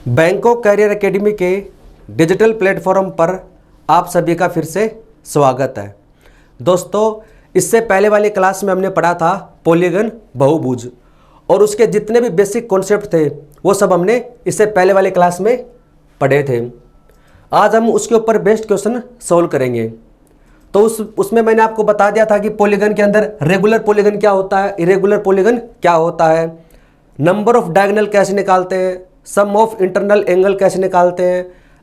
Bangkok career academy के digital platform पर आप सभी का फिर से स्वागत है। दोस्तों, इससे पहले वाली क्लास में हमने पढ़ा था पॉलीगन बहुभुज और उसके जितने भी बेसिक कॉन्सेप्ट थे वो सब हमने इससे पहले वाली क्लास में पढ़े थे। आज हम उसके ऊपर बेस्ड क्वेश्चन सोल्व करेंगे। तो उसमें मैंने आपको बता दिया था कि पॉलीगन के अंदर रेगुलर पॉलीगन क्या होता है, इरेगुलर पॉलीगन क्या होता है, नंबर ऑफ डायगोनल कैसे निकालते हैं, सम ऑफ इंटरनल एंगल कैसे निकालते हैं,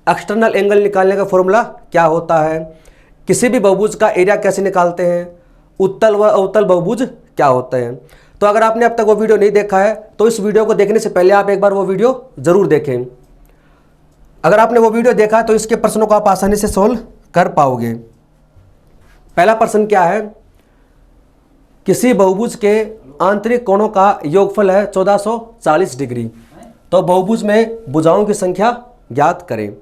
एक्सटर्नल एंगल निकालने का फॉर्मूला क्या होता है, किसी भी बहुभुज का एरिया कैसे निकालते हैं, उत्तल व अवतल बहुभुज क्या होते हैं। तो अगर आपने अब तक वो वीडियो नहीं देखा है तो इस वीडियो को देखने से पहले आप एक बार वो वीडियो ज़रूर देखें। अगर आपने वो वीडियो देखा तो इसके प्रश्नों को आप आसानी से सोल्व कर पाओगे। पहला प्रश्न क्या है, किसी बहुभुज के आंतरिक कोणों का योगफल है 1440 डिग्री, तो बहुभुज में भुजाओं की संख्या ज्ञात करें।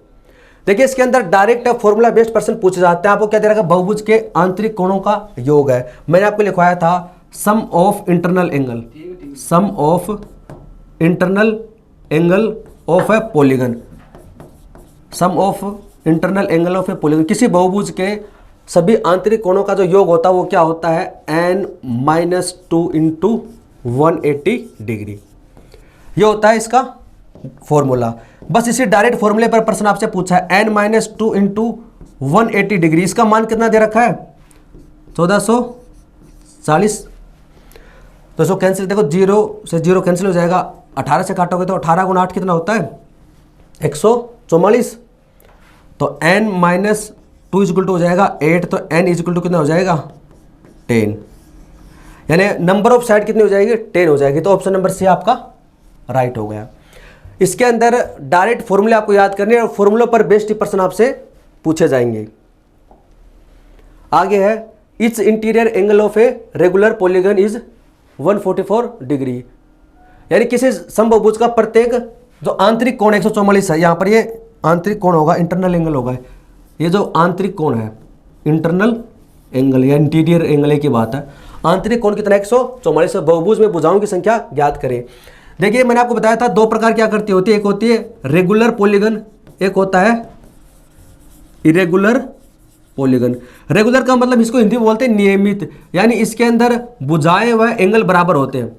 देखिए, इसके अंदर डायरेक्ट फॉर्मूला बेस्ड प्रश्न पूछे जाते हैं। आपको क्या दे रखा है, बहुभुज के आंतरिक कोणों का योग है। मैंने आपको लिखवाया था sum of internal angle, sum of internal angle of a polygon, sum of internal angle of a polygon. किसी बहुभुज के सभी आंतरिक कोणों का जो योग होता है वो क्या होता है, n-2 इंटू 180 डिग्री। ये होता है इसका फॉर्मूला। बस इसी डायरेक्ट फॉर्मूले पर प्रश्न आपसे पूछा है n-2 इंटू 180 डिग्री। इसका मान कितना दे रखा है, 1440। तो इसको कैंसिल, देखो 0 से 0 कैंसिल हो जाएगा, 18 से काटोगे तो 18 गुना 8 कितना होता है, 144। तो n-2 इक्वल टू हो जाएगा 8, तो n इक्वल टू कितना हो जाएगा, 10। यानी नंबर ऑफ साइड कितनी हो जाएगी, 10 हो जाएगी। तो ऑप्शन नंबर सी आपका राइट हो गया। इसके अंदर डायरेक्ट फॉर्मूले आपको याद करने और फॉर्मूलों पर बेस्ड प्रश्न आपसे पूछे जाएंगे। आगे है, it's interior angle of a regular polygon is 144 degree. यानी किसी समबहुभुज का प्रत्येक जो आंतरिक कोण 144 है, यहाँ पर ये आंतरिक कोण होगा, इंटरनल एंगल होगा। ये जो आंतरिक कोण है, इंटरनल एंगल या इंटीरियर एंगल की बात है। आंतरिक कोण कितना, 144। बहुभुज में भुजाओं की संख्या ज्ञात करें। देखिए, मैंने आपको बताया था दो प्रकार की आकृति होती है, एक होती है रेगुलर पॉलीगन, एक होता है इरेगुलर पॉलीगन। रेगुलर का मतलब इसको हिंदी में बोलते हैं नियमित, यानी इसके अंदर भुजाएं व एंगल बराबर होते हैं।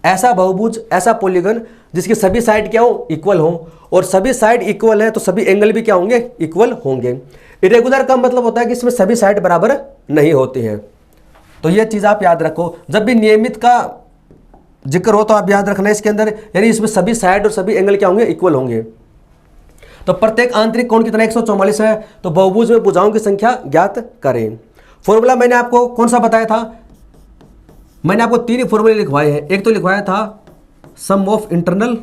ऐसा बहुभुज, ऐसा पॉलीगन जिसकी सभी साइड क्या हो, इक्वल हो, और सभी साइड इक्वल है तो सभी एंगल भी क्या होंगे, इक्वल होंगे। इरेगुलर का मतलब होता है कि इसमें सभी साइड बराबर नहीं होती हैं। तो यह चीज़ आप याद रखो, जब भी नियमित का जिक्र हो तो आप याद रखना इसके अंदर, यानी इसमें सभी साइड और सभी एंगल क्या होंगे, इक्वल होंगे। तो प्रत्येक आंतरिक कोण कितना, 144 है। तो बहुभुज में भुजाओं की संख्या ज्ञात करें। फॉर्मूला मैंने आपको कौन सा बताया था, मैंने आपको 3 फॉर्मूले लिखवाए हैं। एक तो लिखवाया था सम ऑफ इंटरनल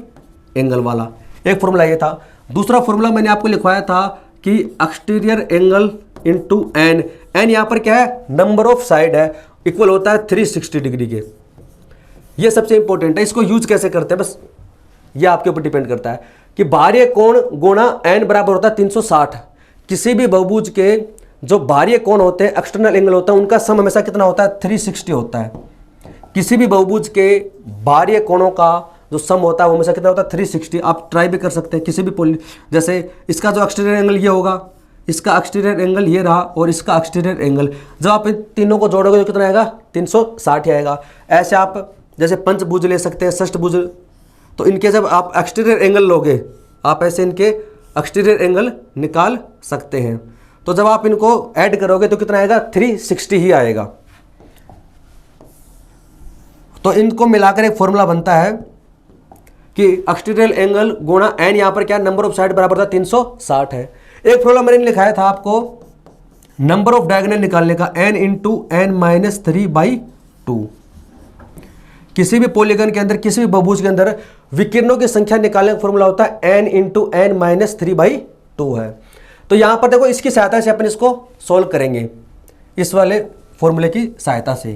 एंगल वाला, एक फॉर्मूला ये था। दूसरा फॉर्मूला मैंने आपको लिखवाया था कि exterior angle into n, n यहाँ पर क्या है, नंबर ऑफ साइड है, इक्वल होता है 360 डिग्री के। ये सबसे इंपॉर्टेंट है। इसको यूज कैसे करते हैं, बस ये आपके ऊपर डिपेंड करता है कि बाह्य कोण गुणा एन बराबर होता है 360। किसी भी बहुभुज के जो बाह्य कोण होते हैं, एक्सटर्नल एंगल होता है, उनका सम हमेशा कितना होता है, 360 होता है। किसी भी बहुभुज के बाह्य कोणों का जो सम होता है वो हमेशा कितना होता है, 360। आप ट्राई भी कर सकते हैं किसी भी जैसे इसका जो एक्सटीरियर एंगल ये होगा, इसका एक्सटीरियर एंगल ये रहा और इसका एक्सटीरियर एंगल, जब आप इन तीनों को जोड़ोगे तो कितना आएगा, 360 आएगा। ऐसे आप जैसे पंचभुज ले सकते हैं, षष्ठभुज, तो इनके जब आप एक्सटीरियर एंगल लोगे, आप ऐसे इनके एक्सटीरियर एंगल निकाल सकते हैं। तो जब आप इनको ऐड करोगे तो कितना आएगा, 360 ही आएगा। तो इनको मिलाकर एक फॉर्मूला बनता है कि एक्सटीरियर एंगल गुणा एन, यहाँ पर क्या नंबर ऑफ साइड बराबर था 360 है। एक फॉर्मूला मैंने लिखाया था आपको नंबर ऑफ डायगोनल निकालने का, n इंटू n-3/2। किसी भी पॉलीगन के अंदर, किसी भी बहुभुज के अंदर विकिरणों की संख्या निकालने का फॉर्मूला होता है n इंटू n-3/2 है। तो यहां पर देखो, इसकी सहायता से अपन इसको सोल्व करेंगे, इस वाले फॉर्मूले की सहायता से।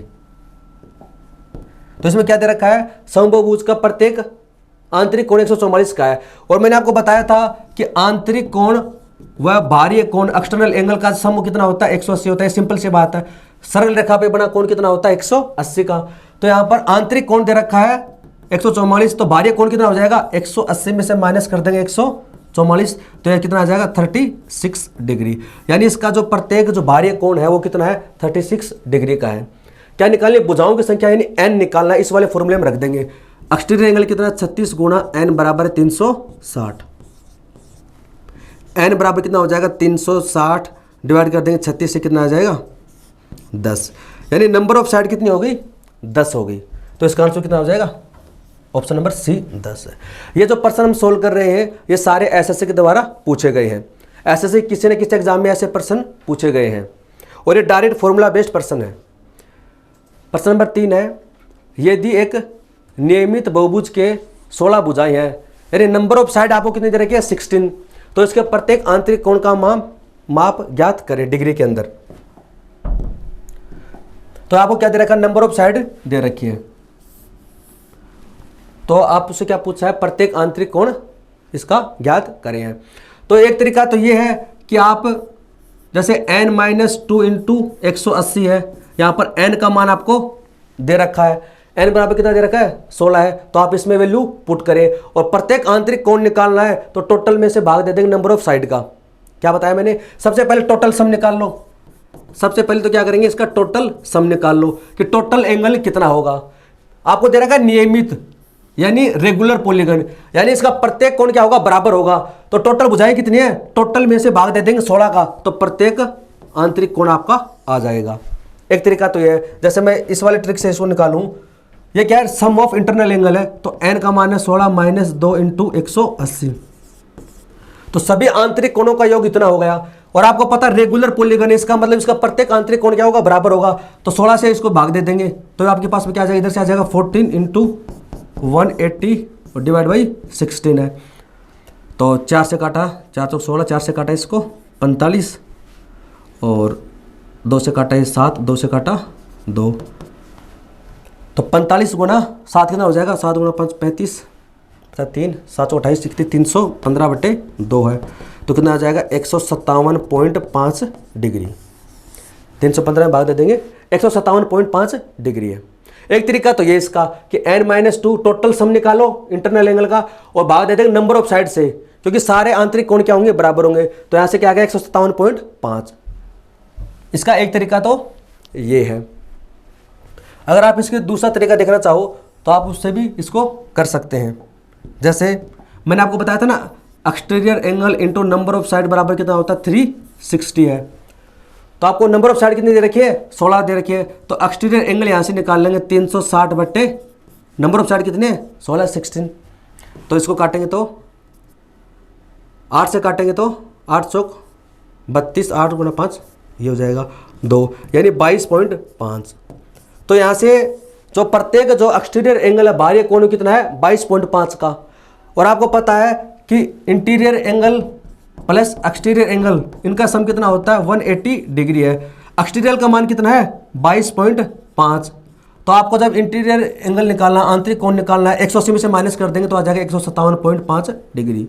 तो इसमें क्या दे रखा है, समबहुभुज का प्रत्येक आंतरिक कोण 144 का है, और मैंने आपको बताया था कि आंतरिक कोण व बाह्य कोण, एक्सटर्नल एंगल का सम कितना होता है, 180 होता है। सिंपल सी बात है। सरल रेखा पे बना कोण कितना होता है, 180 का। तो यहां पर आंतरिक कोण दे रखा है 144, तो बाह्य कोण कितना हो जाएगा 180 में से माइनस कर देंगे 144, तो यह कितना आ जाएगा 36 डिग्री। यानी इसका जो प्रत्येक जो बाह्य कोण है वो कितना है 36 डिग्री का है। क्या निकालनी, भुजाओं की संख्या यानी n निकालना है, इस वाले फॉर्मूले में रख देंगे। एक्सटीरियर एंगल कितना 36 गुणा n बराबर 360, n बराबर कितना हो जाएगा 360 डिवाइड कर देंगे 36 से कितना आ जाएगा 10, यानी नंबर ऑफ साइड कितनी हो गई 10 हो गई। तो इसका आंसर कितना हो जाएगा ऑप्शन नंबर सी 10 है। ये जो प्रश्न हम सोल्व कर रहे हैं ये सारे एसएससी के द्वारा पूछे गए हैं। एसएससी किसी न किसी एग्जाम में ऐसे प्रश्न पूछे गए हैं और ये डायरेक्ट फॉर्मूला बेस्ड प्रश्न है। प्रश्न नंबर 3 है, यदि एक नियमित बहुभुज के 16 भुजाएं हैं, यानी नंबर ऑफ साइड आपको कितनी दे रखी है 16, तो इसके प्रत्येक आंतरिक कोण का माप ज्ञात करें डिग्री के अंदर। तो आपको क्या दे रखा है, नंबर ऑफ साइड दे रखी है, तो आप उससे क्या पूछा है प्रत्येक आंतरिक कोण इसका ज्ञात करें हैं। तो एक तरीका तो ये है कि आप जैसे n-2 इंटू 180 है, यहाँ पर n का मान आपको दे रखा है, n बराबर कितना दे रखा है 16 है, तो आप इसमें वैल्यू पुट करें और प्रत्येक आंतरिक कोण निकालना है तो टोटल में से भाग दे देंगे नंबर ऑफ साइड का। क्या बताया मैंने, सबसे पहले टोटल सम निकाल लो। सबसे पहले तो क्या करेंगे इसका टोटल सम निकाल लो कि टोटल एंगल कितना होगा। आपको दे रखा है नियमित यानी रेगुलर पॉलीगन, यानी इसका प्रत्येक कोण क्या होगा बराबर होगा, तो टोटल भुजाएं कितनी है, टोटल में से भाग दे देंगे 16 का, तो प्रत्येक आंतरिक कोण आपका आ जाएगा। एक तरीका तो ये है, जैसे मैं इस वाले ट्रिक से इसको निकालूं, ये क्या है सम ऑफ इंटरनल एंगल है, तो n का मान है 16 माइनस 2 इंटू 180, तो सभी आंतरिक कोणों का योग इतना हो गया। और आपको पता रेगुलर पॉलीगन है, इसका मतलब इसका प्रत्येक आंतरिक कोण क्या होगा बराबर होगा, तो 16 से इसको भाग दे देंगे, तो आपके पास में क्या आ जाएगा, इधर से आ जाएगा 14 इंटू 180 और डिवाइड बाई 16 है, तो 4 से काटा 4 तो 16, 4 से काटा इसको 45 और 2 से काटा ये 7, 2 से काटा 2, तो 45 गुना 7 कितना हो जाएगा, 7 गुना 5 35, 3 7 28 315/2 है, तो कितना आ जाएगा 157.5 डिग्री। 315 में भाग दे देंगे 157.5 डिग्री है। एक तरीका तो ये इसका कि n-2 टोटल सम निकालो इंटरनल एंगल का और भाग दे देंगे नंबर ऑफ साइड से, क्योंकि सारे आंतरिक कोण क्या होंगे बराबर होंगे, तो यहां से क्या आ गया 157.5। इसका एक तरीका तो ये है। अगर आप इसके दूसरा तरीका देखना चाहो तो आप उससे भी इसको कर सकते हैं। जैसे मैंने आपको बताया था ना exterior angle into number of side बराबर कितना होता है 360 है, तो आपको नंबर ऑफ साइड कितनी दे रखी है 16 दे रखी है, तो एक्सटीरियर एंगल यहाँ से निकाल लेंगे 360 बट्टे नंबर ऑफ साइड कितने 16 16, तो इसको काटेंगे तो 8 से काटेंगे तो 8 चौक 32, 8 गुना 5 ये हो जाएगा 2, यानी 22.5। तो यहाँ से जो प्रत्येक जो एक्सटीरियर एंगल है बाहरी कोण कितना है 22.5 का, और आपको पता है कि interior angle plus exterior angle इनका सम कितना होता है 180 डिग्री है। एक्सटीरियर का मान कितना है 22.5, तो आपको जब इंटीरियर एंगल निकालना आंतरिक कोण निकालना है 180 में से माइनस कर देंगे तो आ जाएगा 157.5 डिग्री।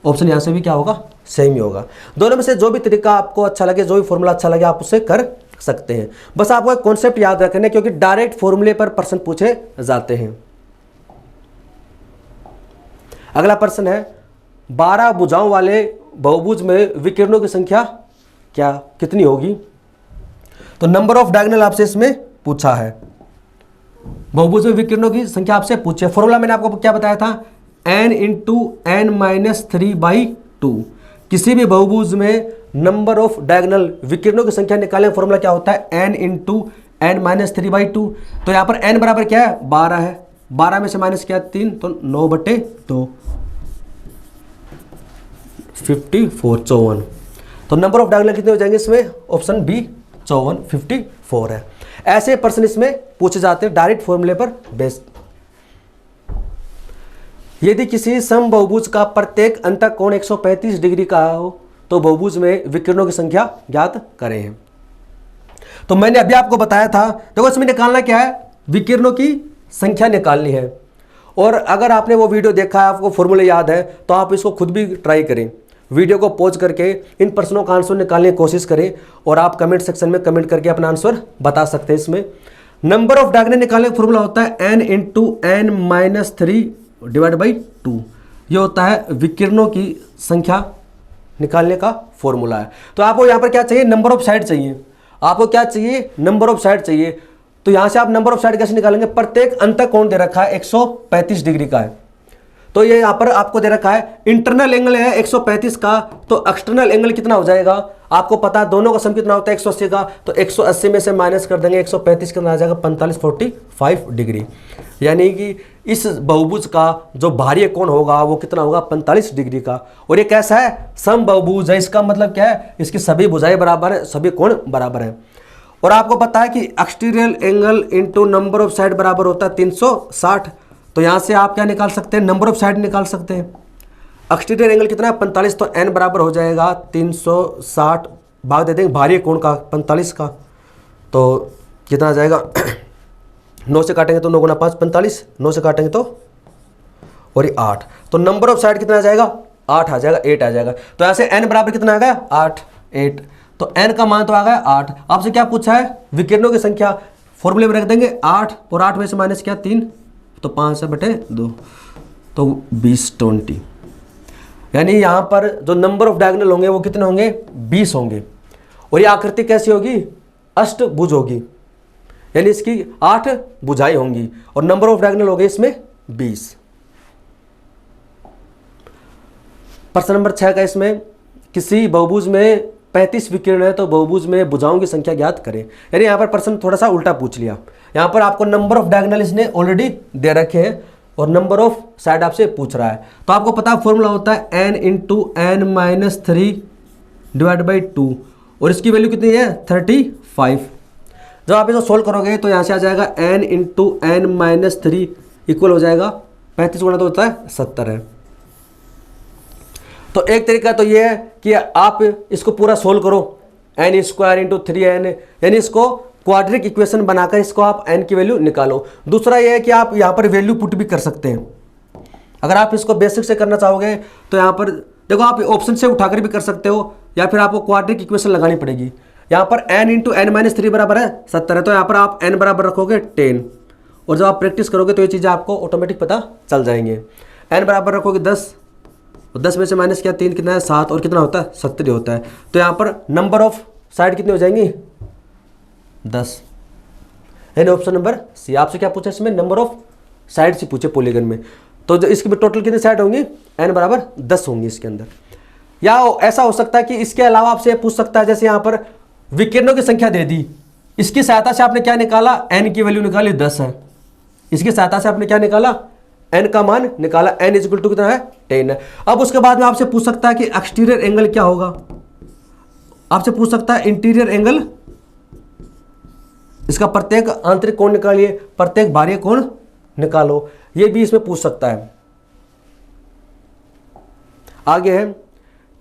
ऑप्शन यहाँ से भी क्या होगा सेम ही होगा। दोनों में से जो भी तरीका आपको अच्छा लगे, जो भी फॉर्मूला अच्छा लगे आप उससे कर सकते हैं। बस आपको एक कॉन्सेप्ट याद रखना, क्योंकि डायरेक्ट फॉर्मूले पर प्रश्न पूछे जाते हैं। अगला प्रश्न है 12 भुजाओं वाले बहुभुज में विकिरणों की संख्या क्या कितनी होगी। तो नंबर ऑफ डायगोनल आपसे इसमें पूछा है, बहुभुज में विकिरणों की संख्या आपसे पूछे। फॉर्मूला मैंने आपको क्या बताया था n इंटू n-3/2। किसी भी बहुभुज में नंबर ऑफ डायगोनल विकिरणों की संख्या निकालें, फॉर्मूला क्या होता है n इंटू n-3/2। तो यहाँ पर n बराबर क्या है 12 है, 12 में से माइनस किया 3 तो 9/2 54 54। तो नंबर ऑफ डायगोनल कितने हो जाएंगे इसमें, ऑप्शन बी 54 54 है। ऐसे प्रश्न इसमें पूछे जाते हैं डायरेक्ट फॉर्मूले पर बेस्ड। यदि किसी सम बहुभुज का प्रत्येक अंतः कोण 135 डिग्री का हो तो बहुभुज में विकिरणों की संख्या ज्ञात करें। तो मैंने अभी आपको बताया था, देखो इसमें निकालना क्या है, विकिरणों की संख्या निकालनी है। और अगर आपने वो वीडियो देखा है, आपको फॉर्मूले याद है, तो आप इसको खुद भी ट्राई करें, वीडियो को पॉज करके इन प्रश्नों का आंसर निकालने की कोशिश करें और आप कमेंट सेक्शन में कमेंट करके अपना आंसर बता सकते हैं। इसमें नंबर ऑफ डायगोनल निकालने का फॉर्मूला होता है n into n minus 3 divide by 2। ये होता है विकिरणों की संख्या निकालने का फॉर्मूला है। तो आपको यहाँ पर क्या चाहिए, नंबर ऑफ साइड चाहिए। आपको क्या चाहिए, नंबर ऑफ साइड चाहिए। तो यहाँ से आप नंबर ऑफ साइड कैसे निकालेंगे, प्रत्येक अंतः कोण दे रखा है 135 डिग्री का है। तो ये यहाँ पर आपको दे रखा है इंटरनल एंगल है 135 का, तो एक्सटर्नल एंगल कितना हो जाएगा आपको पता है, दोनों का सम कितना होता है 180 का। तो 180 में से माइनस कर देंगे 135 कितना आ जाएगा 45 डिग्री। यानी कि इस बहुभुज का जो बाह्य कोण होगा वो कितना होगा 45 डिग्री का। और ये कैसा है, सम बहुभुज है। इसका मतलब क्या है, इसकी सभी भुजाएं बराबर है, सभी कोण बराबर है। और आपको पता है कि exterior angle into number of side बराबर होता है 360। तो यहाँ से आप क्या निकाल सकते हैं, नंबर ऑफ साइड निकाल सकते हैं। एक्सटीरियर एंगल कितना है 45, तो n बराबर हो जाएगा 360 भाग दे देंगे बाहरी कोण का 45 का, तो कितना आ जाएगा 9 से काटेंगे तो 9 गुना 5 45, 9 से काटेंगे तो और ये 8। तो नंबर ऑफ साइड कितना आ जाएगा 8 आ जाएगा, 8 आ जाएगा। तो ऐसे n बराबर कितना आ गया 8, 8। तो n का मान तो आ गया 8। आपसे क्या पूछा है, विकिरणों की संख्या, फॉर्मूले में रख देंगे 8 और 8 में से माइनस क्या 3, तो 5/2, तो 20 यानी यहाँ पर जो नंबर ऑफ डायगोनल होंगे वो कितने होंगे 20 होंगे। और ये आकृति कैसी होगी, अष्टभुज होगी, यानी इसकी 8 भुजाएं होंगी और नंबर ऑफ डायगोनल हो गए इसमें 20। प्रश्न नंबर 6 का, इसमें किसी बहुभुज में 35 विकिरण है तो बहुभुज में भुजाओं की संख्या ज्ञात करें। यानी यहाँ पर प्रश्न थोड़ा सा उल्टा पूछ लिया। यहाँ पर आपको नंबर ऑफ डायगोनल इसने ऑलरेडी दे रखे हैं और नंबर ऑफ साइड आपसे पूछ रहा है। तो आपको पता है फॉर्मूला होता है n into n minus 3 divide by 2 और इसकी वैल्यू कितनी है 35। जब आप इसको सोल्व करोगे तो यहाँ से आ जाएगा n into n minus 3 equal हो जाएगा 35 गुणा तो होता है 70 है। तो एक तरीका तो ये है कि आप इसको पूरा सोल्व करो, n स्क्वायर इंटू 3n, यानी इसको क्वाड्रिक इक्वेशन बनाकर इसको आप n की वैल्यू निकालो। दूसरा ये है कि आप यहाँ पर वैल्यू पुट भी कर सकते हैं। अगर आप इसको बेसिक से करना चाहोगे तो यहाँ पर देखो, आप ऑप्शन से उठाकर भी कर सकते हो या फिर आपको क्वाड्रिक इक्वेशन लगानी पड़ेगी। यहाँ पर n इंटू एन माइनस 3 बराबर है 70 है, तो यहाँ पर आप n बराबर रखोगे 10 और जब आप प्रैक्टिस करोगे तो ये चीज़ें आपको ऑटोमेटिक पता चल जाएंगे। n बराबर रखोगे 10 और 10 में से माइनस क्या 3 कितना है 7 और कितना होता है 70 होता है। तो यहाँ पर नंबर ऑफ साइड कितनी हो जाएंगी 10। यानी ऑप्शन नंबर सी। आपसे क्या पूछा इसमें, नंबर ऑफ साइड से पूछे पॉलीगन में। तो जो इसकी टोटल कितनी साइड होंगी n बराबर 10 होंगी इसके अंदर। या ऐसा हो सकता है कि इसके अलावा आपसे पूछ सकता है, जैसे यहाँ पर विकिरणों की संख्या दे दी, इसकी सहायता से आपने क्या निकाला n की वैल्यू निकाली 10 है। इसकी सहायता से आपने क्या निकाला n का मान निकाला, n इक्वल टू कितना है 10 है। अब उसके बाद में आपसे पूछ सकता है कि एक्सटीरियर एंगल क्या होगा। आपसे पूछ सकता है इंटीरियर एंगल, इसका प्रत्येक आंतरिक कोण निकालिए, प्रत्येक बाह्य कोण निकालो, ये भी इसमें पूछ सकता है। आगे है,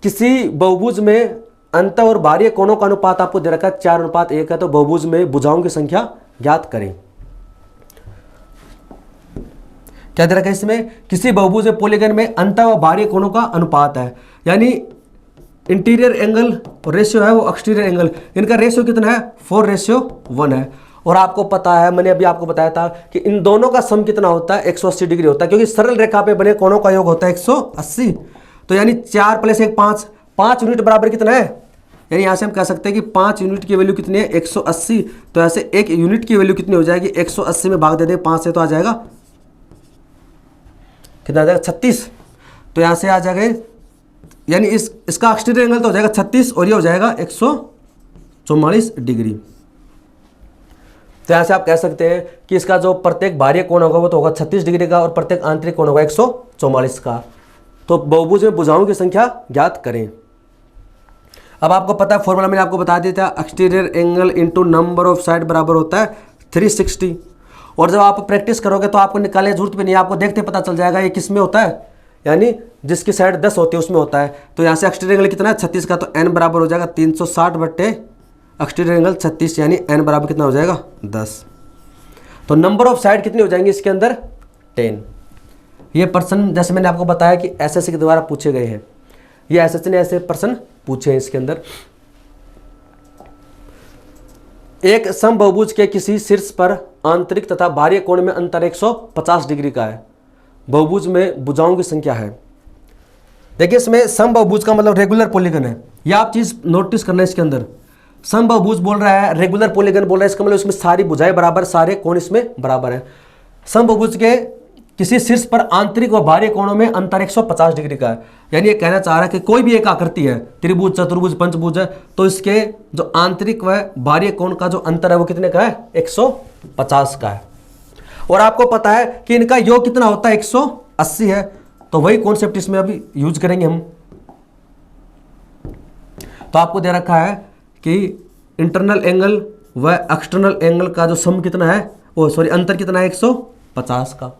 किसी बहुभुज में अंत और बाह्य कोणों का अनुपात आपको दे रखा है 4:1 है, तो बहुभुज में भुजाओं की संख्या ज्ञात करें। क्या दे रखा है इसमें, किसी बहुभुज में पॉलीगन में अंत व बाह्य कोणों का अनुपात है, यानी इंटीरियर एंगल रेशियो है वो एक्सटीरियर एंगल, इनका रेशियो कितना है 4:1 है। और आपको पता है, मैंने अभी आपको बताया था कि इन दोनों का सम कितना होता है 180 डिग्री होता है, क्योंकि सरल रेखा पे बने कोणों का योग होता है 180। तो यानी 4 + 1 5, 5 यूनिट बराबर कितना है, यानी यहाँ से हम कह सकते हैं कि 5 यूनिट की वैल्यू कितनी है 180। तो ऐसे 1 यूनिट की वैल्यू कितनी हो जाएगी 180 में भाग दे दें 5 से, तो आ जाएगा कितना आ जाएगा 36। तो यहाँ से आ जाएगा, यानी इसका एक्सटीरियर एंगल तो हो जाएगा 36 और ये हो जाएगा 144 डिग्री। तो यहाँ से आप कह सकते हैं कि इसका जो प्रत्येक बाह्य कोण होगा वो तो होगा 36 डिग्री का और प्रत्येक आंतरिक कोण होगा 144 का। तो बहुभुज में भुजाओं की संख्या ज्ञात करें। अब आपको पता है फॉर्मूला मैंने आपको बता दिया था, exterior angle into number of side बराबर होता है 360। और जब आप प्रैक्टिस करोगे तो आपको निकालने की जरूरत भी नहीं, आपको देखते पता चल जाएगा ये किस में होता है, यानी जिसकी साइड 10 होती है उसमें होता है। तो यहाँ से एक्सटीरियर एंगल कितना है 36 का, तो n बराबर हो जाएगा 360 बट्टे एक्सटीरियर एंगल 36, यानी n बराबर कितना हो जाएगा 10। तो नंबर ऑफ साइड कितनी हो जाएंगी इसके अंदर 10। ये प्रश्न जैसे मैंने आपको बताया कि एसएससी के द्वारा पूछे गए हैं, ये एसएससी ने ऐसे प्रश्न पूछे हैं इसके अंदर। एक समबहुभुज के किसी शीर्ष पर आंतरिक तथा बाह्य कोण में अंतर 150 डिग्री का है। बहुभुज में भुजाओं की संख्या है। देखिए इसमें समबाहुभुज का मतलब रेगुलर पॉलीगन है, ये आप चीज नोटिस करना है। इसके अंदर समबाहुभुज बोल रहा है, रेगुलर पॉलीगन बोल रहा है, इसका मतलब इसमें सारी भुजाएं बराबर, सारे कोण इसमें बराबर है। समबाहुभुज के किसी शीर्ष पर आंतरिक व बाह्य कोणों में अंतर 150 डिग्री का है। यानी ये कहना चाह रहा है कि कोई भी एक आकृति है, त्रिभुज, चतुर्भुज, पंचभुज है, तो इसके जो आंतरिक व बाह्य कोण का जो अंतर है वो कितने का है? 150 का है। और आपको पता है कि इनका योग कितना होता है? 180 है। तो वही कॉन्सेप्ट इसमें अभी यूज करेंगे हम। तो आपको दे रखा है कि इंटरनल एंगल व एक्सटर्नल एंगल का जो सम कितना है, वो सॉरी अंतर कितना है? 150 का।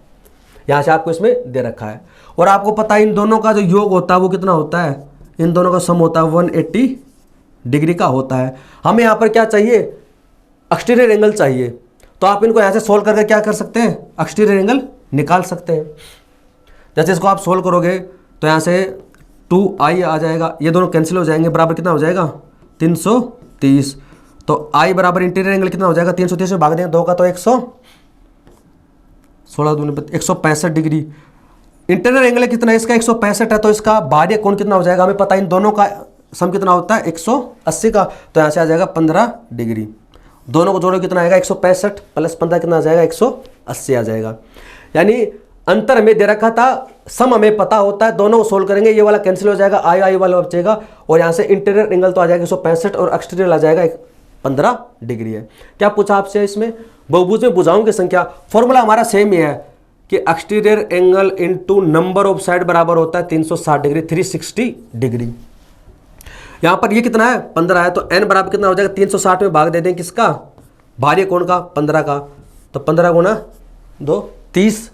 यहां से आपको इसमें दे रखा है। और आपको पता है इन दोनों का जो योग होता है वो कितना होता है? इन दोनों का सम होता है 180 डिग्री का होता है। हमें यहां पर क्या चाहिए? एक्सटीरियर एंगल चाहिए। तो आप इनको यहां से सोल्व करके क्या कर सकते हैं? एक्सटीरियर एंगल निकाल सकते हैं। जैसे इसको आप सोल्व करोगे तो यहां से 2i आ जाएगा, ये दोनों कैंसिल हो जाएंगे, बराबर कितना हो जाएगा? 330। तो i बराबर इंटीरियर एंगल कितना हो जाएगा? 330 में भाग देंगे 2 का तो 165 डिग्री। इंटीरियर एंगल कितना है इसका? 165 है। तो इसका बाह्य कोण कितना हो जाएगा? हमें पता है इन दोनों का सम कितना होता है? 180 का। तो यहाँ से आ जाएगा 15 डिग्री। दोनों को जोड़ो कितना आएगा? 165 प्लस 15 कितना आ जाएगा? 180 आ जाएगा। यानी अंतर हमें दे रखा था, सम हमें पता होता है, दोनों को सोल्व करेंगे, ये वाला कैंसिल हो जाएगा, आई वाला बचेगा, और यहाँ से इंटीरियर एंगल तो आ जाएगा 165 और एक्सटीरियर आ जाएगा 15 डिग्री है। क्या पूछा आपसे इसमें? बहुभुज में भुजाओं की संख्या। फॉर्मूला हमारा सेम ही है कि exterior angle into number of side बराबर होता है 360 डिग्री, 360 डिग्री। यहां पर ये कितना है? 15 है। तो n बराबर कितना हो जाएगा? 360 में भाग दे दें किसका? बाह्य कोण का, 15 का। तो 15 गुना 2 30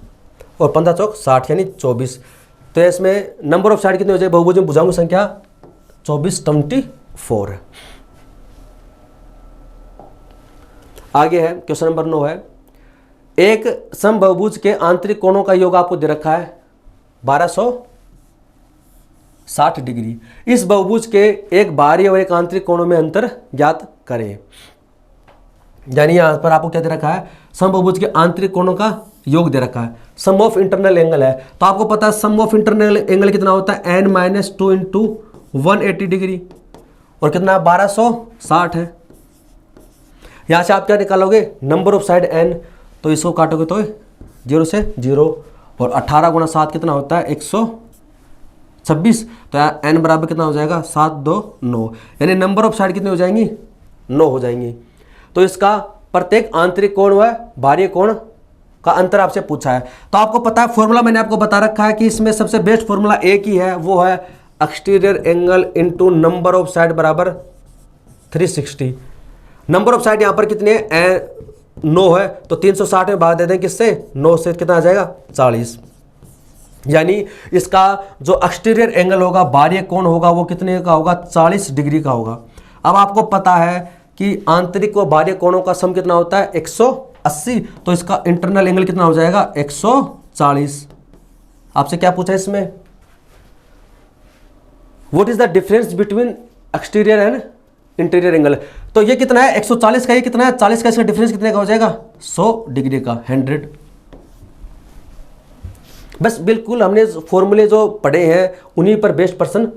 और 15 चौक 60 यानी 24। तो इसमें नंबर ऑफ साइड कितने हो जाए? बहुभुज में भुजाओं की संख्या 24 है। आगे है क्वेश्चन नंबर 9 है, एक समबाहुभुज के आंतरिक कोणों का योग आपको दे रखा है 1260 डिग्री। इस बहुभुज के एक बाह्य और एक आंतरिक कोणों में अंतर ज्ञात करें। यानी यहां पर आपको क्या दे रखा है? समबाहुभुज के आंतरिक कोणों का योग दे रखा है, सम ऑफ इंटरनल एंगल है। तो आपको पता है सम ऑफ इंटरनल एंगल कितना होता है? n-2 इंटू 180 डिग्री, और कितना? 1260 है। यहां से आप क्या निकालोगे? नंबर ऑफ साइड n, तो इसको काटोगे तो 0 से 0, और 18 गुना 7 कितना होता है? 126। तो n बराबर कितना हो जाएगा? 7 2 9, यानी नंबर ऑफ साइड कितनी हो जाएंगी? 9 हो जाएंगी। तो इसका प्रत्येक आंतरिक कोण व बाह्य कोण का अंतर आपसे पूछा है। तो आपको पता है फॉर्मूला मैंने आपको बता रखा है कि इसमें सबसे बेस्ट फॉर्मूला एक ही है, वो है exterior angle into number of side बराबर 360। नंबर ऑफ साइड यहां पर कितने है? 9 है। तो 360 में भाग दे दें किससे? 9 से कितना आ जाएगा? 40। यानी इसका जो एक्सटीरियर एंगल होगा, बाह्य कोण होगा, वो कितने का होगा? 40 डिग्री का होगा। अब आपको पता है कि आंतरिक व बाह्य कोणों का सम कितना होता है? 180। तो इसका इंटरनल एंगल कितना हो जाएगा? 140। आपसे क्या पूछा इसमें? What is the difference between exterior and interior angle? तो ये कितना है? 140 का, ये कितना है? 40 का। इसका डिफरेंस कितने का हो जाएगा? 100 डिग्री का, 100। बस बिल्कुल हमने फॉर्मूले जो पढ़े हैं उन्हीं पर बेस्ड पर्सन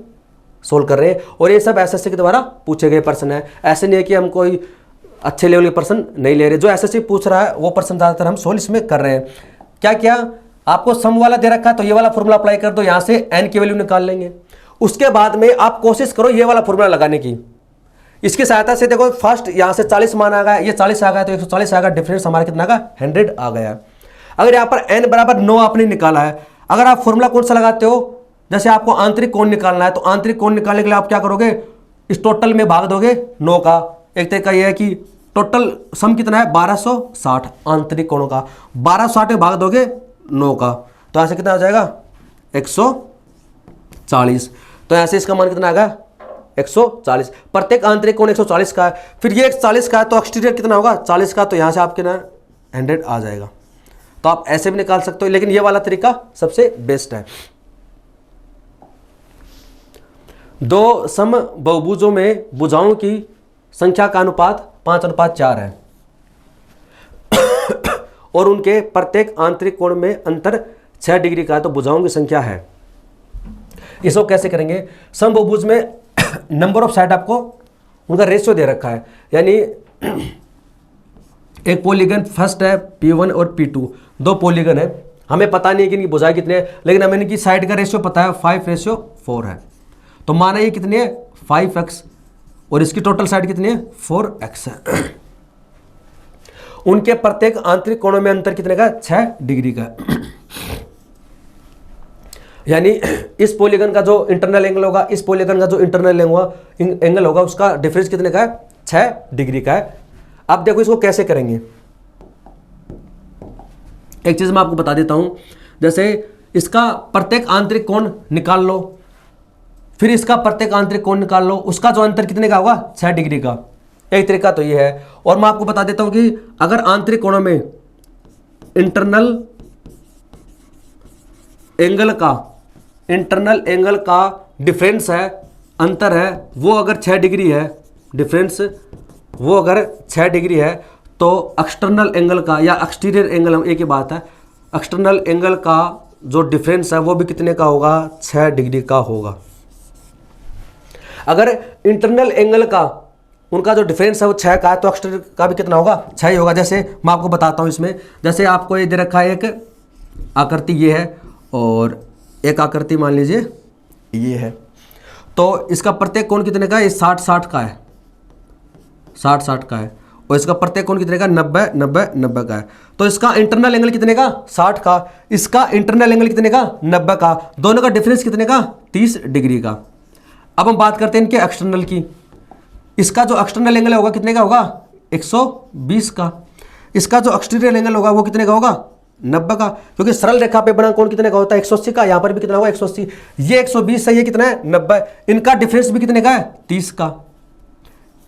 सोल्व कर रहे हैं, और ये सब एसएससी के द्वारा पूछे गए पर्सन है। ऐसे नहीं है कि हम कोई अच्छे लेवल के पर्सन नहीं ले रहे, जो एसएससी पूछ रहा है वो पर्सन ज़्यादातर हम सोल्व इसमें कर रहे हैं। क्या क्या आपको सम वाला दे रखा है, तो ये वाला फॉर्मूला अप्लाई कर दो, यहाँ से n की वैल्यू निकाल लेंगे। उसके बाद में आप कोशिश करो ये वाला फॉर्मूला लगाने की। इसकी सहायता से देखो, फर्स्ट यहाँ से 40 मान आ गया, ये 40 आ गया, तो 140 आ गया, डिफरेंस हमारा कितना का? 100 आ गया। अगर यहाँ पर n बराबर 9 आपने निकाला है, अगर आप फॉर्मूला कौन सा लगाते हो? जैसे आपको आंतरिक कोण निकालना है, तो आंतरिक कोण निकालने के लिए आप क्या करोगे? इस टोटल में भाग दोगे 9 का। एक तरीका यह है कि टोटल सम कितना है? 1260 आंतरिक कोणों का, 1260 में भाग दोगे 9 का, तो यहाँ से कितना आ जाएगा? 140। तो यहाँ से इसका मान कितना आ गया? 140। प्रत्येक आंतरिक कोण 140 का है। फिर ये 40 का है, तो एक्सटीरियर कितना होगा? 40 का। तो यहाँ से आपके ना 100 आ जाएगा। तो आप ऐसे भी निकाल सकते हो, लेकिन ये वाला तरीका सबसे बेस्ट है। दो सम बहुभुजों में भुजाओं की संख्या का अनुपात 5:4 है। और उनके प्रत्येक आंतरिक कोण में अंतर 6 डिग्री का है, तो भुजाओं की संख्या है। इसको कैसे करेंगे? समबहुभुज में नंबर ऑफ साइड आपको उनका रेशियो दे रखा है, यानी एक पॉलीगन फर्स्ट है P1 और P2, 2 पॉलीगन है, हमें पता नहीं है कि इनकी भुजाएं कितने हैं, लेकिन हमें इनकी साइड का रेशियो पता है 5:4 है। तो माना ये कितनी है 5x और इसकी टोटल साइड कितनी है 4x है। उनके प्रत्येक आंतरिक कोणों में अंतर कितने का? 6 डिग्री का। यानी इस पॉलीगन का जो इंटरनल एंगल होगा, इस पॉलीगन का जो इंटरनल एंगल होगा, उसका डिफरेंस कितने का है? 6 डिग्री का है। अब देखो इसको कैसे करेंगे। एक चीज मैं आपको बता देता हूं, जैसे इसका प्रत्येक आंतरिक कोण निकाल लो, फिर इसका प्रत्येक आंतरिक कोण निकाल लो, उसका जो अंतर कितने का होगा? 6 डिग्री का। एक तरीका तो ये है। और मैं आपको बता देता हूं कि अगर आंतरिक कोणों में इंटरनल एंगल का डिफरेंस है, अंतर है, वो अगर 6 डिग्री है, डिफरेंस वो अगर 6 डिग्री है, तो एक्सटर्नल एंगल का या एक्सटीरियर एंगल, एक ही बात है, एक्सटर्नल एंगल का जो डिफरेंस है वो भी कितने का होगा? 6 डिग्री का होगा। अगर इंटरनल एंगल का उनका जो डिफरेंस है वो 6 का है, तो एक्सटर्नल का भी कितना होगा? 6 ही होगा। जैसे मैं आपको बताता हूँ इसमें, जैसे आपको ये दे रखा है, एक आकृति ये है और एक आकृति मान लीजिए ये है, तो इसका प्रत्येक कोण कितने का है? 60-60 का है, 60-60 का है, और इसका प्रत्येक कोण कितने का? 90-90-90 का है। तो इसका इंटरनल एंगल कितने का? 60 का, इसका इंटरनल एंगल कितने का? 90 का, दोनों का डिफरेंस कितने का? 30 डिग्री का। अब हम बात करते हैं इनके एक्सटर्नल की। इसका जो एक्सटर्नल एंगल होगा कितने का होगा? 120 का। इसका जो एक्सटीरियर एंगल होगा वो कितने का होगा? 90 का, क्योंकि सरल रेखा पे बना कोण कितने का होता है? 180 का। यहां पर भी कितना होगा? 180। ये 120 है, ये कितना है? 90। इनका डिफरेंस भी कितने का है? 30 का।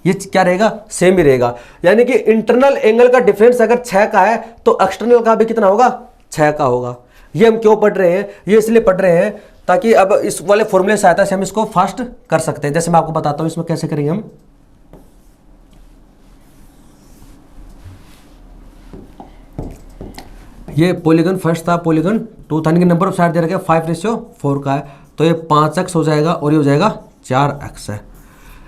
ये क्या रहेगा? सेम ही रहेगा। यानी कि इंटरनल एंगल का डिफरेंस अगर 6 का है, तो एक्सटर्नल का भी कितना होगा? 6 का होगा। ये हम क्यों पढ़ रहे हैं? ये इसलिए पढ़ रहे हैं ताकि अब इस वाले फॉर्मूले से सहायता से हम इसको फास्ट कर सकते हैं। जैसे मैं आपको बताता हूं इसमें कैसे करेंगे हम। ये पॉलीगन फर्स्ट था, पॉलीगन 2 था, इनके नंबर ऑफ साइड दे रखे 5:4 का है, तो ये 5x हो जाएगा और ये हो जाएगा 4x है।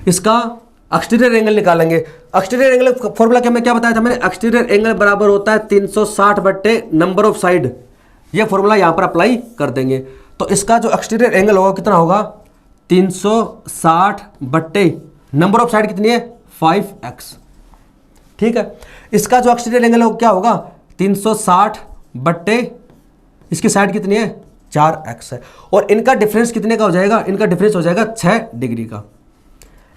इसका एक्सटीरियर एंगल निकालेंगे। एक्सटीरियर एंगल फॉर्मूला क्या मैं क्या बताया था मैंने? एक्सटीरियर एंगल बराबर होता है 360 बट्टे नंबर ऑफ साइड। ये फॉर्मूला यहां पर अप्लाई कर देंगे, तो इसका जो एक्सटीरियर एंगल होगा कितना होगा? 360 बट्टे नंबर ऑफ साइड कितनी है? 5x। ठीक है। इसका जो एक्सटीरियर एंगल क्या होगा? 360 बट्टे इसकी साइड कितनी है? 4x है। और इनका डिफरेंस कितने का हो जाएगा? इनका डिफरेंस हो जाएगा 6 डिग्री का।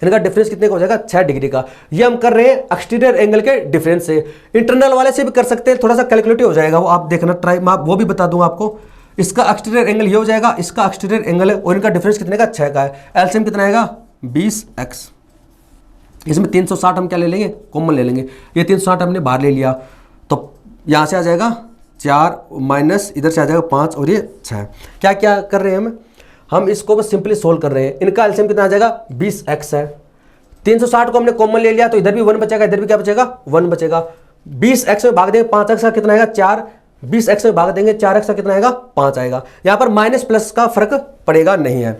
इनका डिफरेंस कितने का हो जाएगा? 6 डिग्री का। ये हम कर रहे हैं एक्सटीरियर एंगल के डिफरेंस से। इंटरनल वाले से भी कर सकते हैं, थोड़ा सा कैलकुलेटिव हो जाएगा वो, आप देखना ट्राई, मैं वो भी बता दूंगा आपको। इसका एक्सटीरियर एंगल ये हो जाएगा, इसका एक्सटीरियर एंगल है, और इनका डिफरेंस कितने का? 6 का है। एलसीएम कितना आएगा? 20x। इसमें 360 हम क्या ले लेंगे? कॉमन ले लेंगे। ये 360 हमने बाहर ले लिया, तो यहाँ से आ जाएगा 4 माइनस इधर से आ जाएगा 5 और ये 6। क्या क्या कर रहे हैं हम इसको बस सिंपली सोल्व कर रहे हैं। इनका एलसीएम कितना आ जाएगा? 20x है। 360 को हमने कॉमन ले लिया, तो इधर भी 1 बचेगा, इधर भी क्या बचेगा? 1 बचेगा। 20x में भाग देंगे 5x का कितना आएगा? 4। 20x में भाग देंगे 4x का कितना आएगा? 5 आएगा। यहाँ पर माइनस प्लस का फर्क पड़ेगा नहीं है,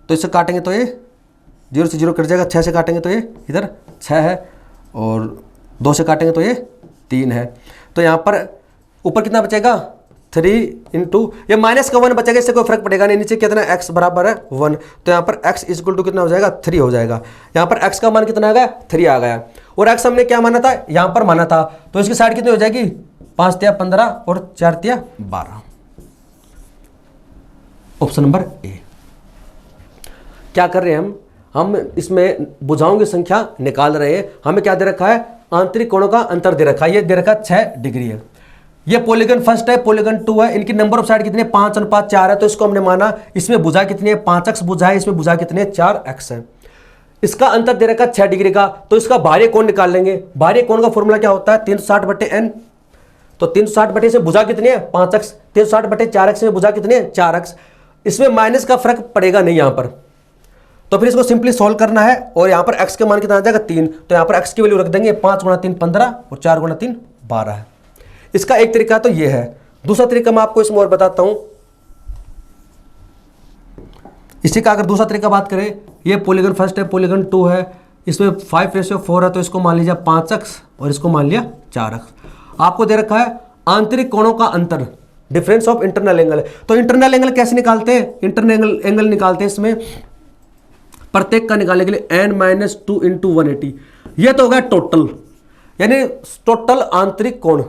तो इससे काटेंगे तो ये 0 से 0 कट जाएगा। 6 से काटेंगे तो ये इधर 6 है, और 2 से काटेंगे तो ये 3 है। तो यहाँ पर ऊपर कितना बचेगा? 3 इंटू ये माइनस का 1 बचेगा, इससे कोई फर्क पड़ेगा नहीं। नीचे कितना? x बराबर है 1, तो यहाँ पर x इक्वल टू कितना हो जाएगा? 3 हो जाएगा। यहाँ पर x का मान कितना आ गया? 3 आ गया। और x हमने क्या माना था? यहाँ पर माना था, तो इसकी साइड कितनी हो जाएगी? 5 तिया 15 और 4 तिया 12। Option number A. क्या कर रहे हैं हम इसमें भुजाओं की संख्या निकाल रहे हैं। हमें क्या दे रखा है? आंतरिक कोणों का अंतर दे रखा है। ये दे रखा 6 डिग्री है। ये पॉलीगन फर्स्ट है, पॉलीगन 2 है, इनकी नंबर ऑफ साइड कितनी है? 5:4 है, तो इसको हमने माना। इसमें भुजा कितनी है? 5x भुजा है, इसमें भुजा कितनी है? 4x है। इसका अंतर दे रखा 6 डिग्री का, तो इसका बाह्य कोण निकाल लेंगे। बाह्य कोण का फॉर्मूला क्या होता है? 360 बट्टे n। तो 360 बट्टे से भुजा कितनी है? 5x। 360 बट्टे 4x में भुजा कितनी है? 4x। इसमें माइनस का फर्क पड़ेगा नहीं यहाँ पर, तो फिर इसको सिंपली सॉल्व करना है। और यहाँ पर x के मान कितना आ जाएगा? 3, तो यहाँ पर x की वैल्यू रख देंगे। 5 × 3 15 और 4 × 3 12 है। इसका एक तरीका तो ये है। दूसरा तरीका मैं आपको इसमें और बताता हूं। इसी का अगर दूसरा तरीका बात करें, ये पॉलीगन फर्स्ट है, पॉलीगन 2 है, इसमें 5:4 है, तो इसको मान लीजिए 5x और इसको मान लिया 4x। आपको दे रखा है आंतरिक कोणों का अंतर, डिफरेंस ऑफ इंटरनल एंगल। तो इंटरनल एंगल कैसे निकालते हैं? इंटरनल एंगल निकालते हैं इसमें प्रत्येक का निकालने के लिए n-2 × 180। ये तो हो गया टोटल, यानी टोटल आंतरिक कोण,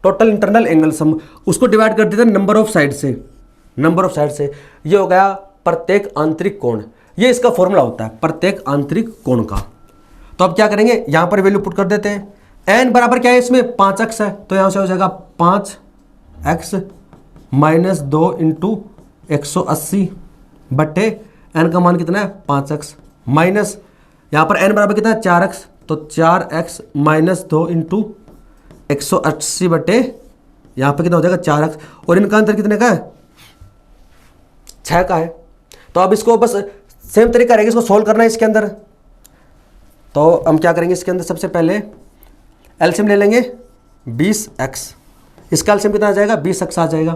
टोटल इंटरनल एंगल सम, उसको डिवाइड कर देते हैं नंबर ऑफ साइड से, नंबर ऑफ साइड से। ये हो गया प्रत्येक आंतरिक कोण, ये इसका फॉर्मूला होता है प्रत्येक आंतरिक कोण का। तो अब क्या करेंगे, यहां पर वैल्यू पुट कर देते हैं। n बराबर क्या है इसमें 5x है, तो यहां से हो जाएगा 5x - 2 × 180 बट्टे n का मान कितना है 5x माइनस यहां पर n बराबर कितना है 4x, तो 4x - 2 × 180 बट्टे यहां पर कितना हो जाएगा 4x, और इनका अंतर कितने का है 6 का है। तो अब इसको बस सेम तरीका रहेगा, इसको सोल्व करना है इसके अंदर। तो हम क्या करेंगे, इसके अंदर सबसे पहले एलसीएम ले लेंगे 20x, इसका एलसीएम कितना आ जाएगा 20x आ जाएगा।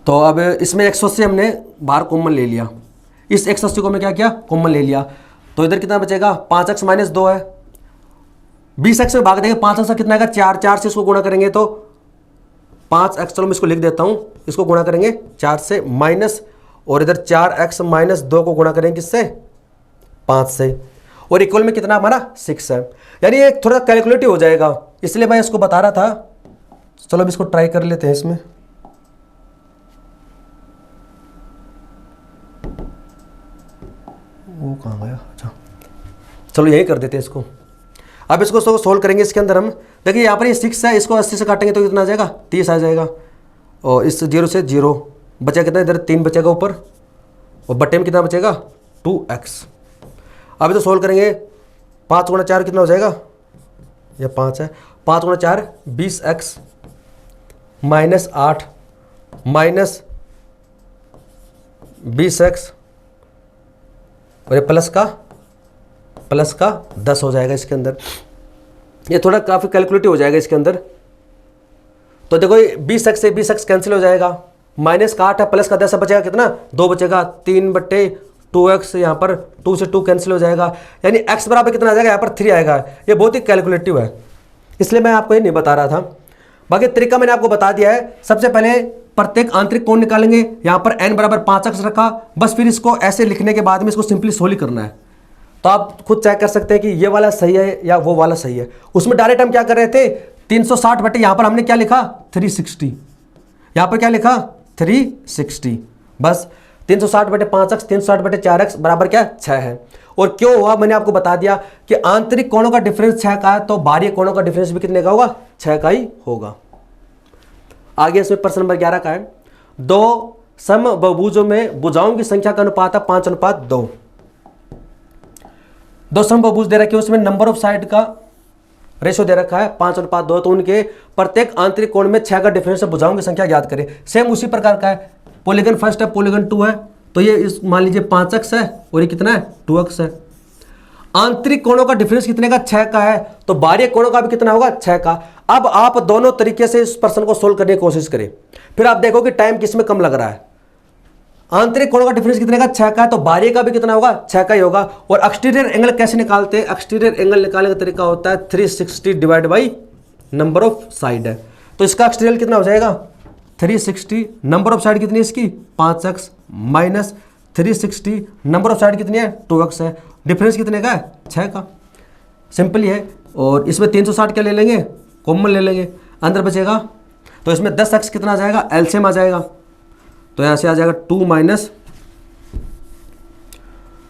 तो अब इसमें 180 हमने बाहर कॉमन ले लिया, इस 180 को मैं क्या किया कॉमन ले लिया, तो इधर कितना बचेगा 5x - 2 है, 20x में भाग देंगे 5x कितना आएगा 4, 4 से इसको गुणा करेंगे तो 5x, चलो मैं इसको लिख देता हूं, इसको गुणा करेंगे 4 से माइनस, और इधर 4x - 2 को गुणा करेंगे किससे 5 से, और इक्वल में कितना हमारा 6 है। यानी ये थोड़ा कैलकुलेटिव हो जाएगा, इसलिए मैं इसको बता रहा था। चलो अब इसको ट्राई कर लेते हैं इसमें। वो कहाँ गया, अच्छा चलो यही कर देते हैं इसको। अब इसको सोल्व करेंगे इसके अंदर हम, देखिए यहाँ पर ये 6 है, इसको 80 से काटेंगे तो कितना आ जाएगा 30 आ जाएगा, और इस 0 से 0 बचा कितना, इधर 3 बचेगा ऊपर, और बट्टे में कितना बचेगा 2x। अब तो सोल्व करेंगे 5 × 4 कितना हो जाएगा, ये 5 है, 5 × 4 20x - 8 माइनस 20x, और ये प्लस का 10 हो जाएगा इसके अंदर। ये थोड़ा काफ़ी कैलकुलेटिव हो जाएगा इसके अंदर। तो देखो 20x से 20x कैंसिल हो जाएगा, माइनस का 8 है, प्लस का 10 बचेगा कितना 2 बचेगा, 3/2x, यहाँ पर 2 से 2 कैंसिल हो जाएगा, यानी x बराबर कितना आ जाएगा यहाँ पर 3 आएगा। ये बहुत ही कैलकुलेटिव है, इसलिए मैं आपको ये नहीं बता रहा था। बाकी तरीका मैंने आपको बता दिया है। सबसे पहले प्रत्येक आंतरिक कोण निकालेंगे, यहाँ पर n बराबर 5x रखा, बस फिर इसको ऐसे लिखने के बाद में इसको सिंपली सोल्व करना है। तो आप खुद चेक कर सकते हैं कि ये वाला सही है या वो वाला सही है। उसमें डायरेक्ट हम क्या कर रहे थे 360 बटे यहाँ पर हमने क्या लिखा 360, यहाँ पर क्या लिखा 360, बस 360 बटे 5x 360 बटे 4x बराबर क्या 6 है। और क्यों हुआ मैंने आपको बता दिया कि आंतरिक कोणों का डिफरेंस 6 का है, तो बाहरी कोणों का डिफरेंस भी कितने का होगा 6 का ही होगा। आगे इसमें प्रश्न नंबर 11 का है, दो समबाहुभुजों में भुजाओं की संख्या का अनुपात है 5:2। दो समबाहुभुज दे रखे, उसमें नंबर ऑफ साइड का रेशो दे रखा है 5:2, तो उनके प्रत्येक आंतरिक कोण में 6 का डिफरेंस है, भुजाओं की संख्या ज्ञात करें। सेम उसी प्रकार का है, पॉलीगन फर्स्ट है, पॉलीगन 2 है, तो ये इस मान लीजिए 5x है और ये कितना है 2x है। आंतरिक कोणों का डिफरेंस कितने का 6 का है, तो बाहरी कोणों का भी कितना होगा 6 का। अब आप दोनों तरीके से इस प्रश्न को सोल्व करने की कोशिश करें, फिर आप देखो कि टाइम किसमें कम लग रहा है। आंतरिक कोणों का डिफरेंस कितने का 6 का है, तो बाहरी का भी कितना होगा 6 का ही होगा। और एक्सटीरियर एंगल कैसे निकालते हैं, एक्सटीरियर एंगल निकालने का तरीका होता है 360 divide by number of side है। तो इसका एक्सटीरियर कितना हो जाएगा 360, नंबर ऑफ साइड कितनी है इसकी 5x minus 360, number of side कितनी है 2x है, डिफरेंस कितने का है 6 का। सिंपल ही है। और इसमें 360 क्या ले लेंगे कॉमन ले लेंगे, अंदर बचेगा, तो इसमें 10x कितना आ जाएगा एलसीएम आ जाएगा, तो यहाँ से आ जाएगा 2 माइनस,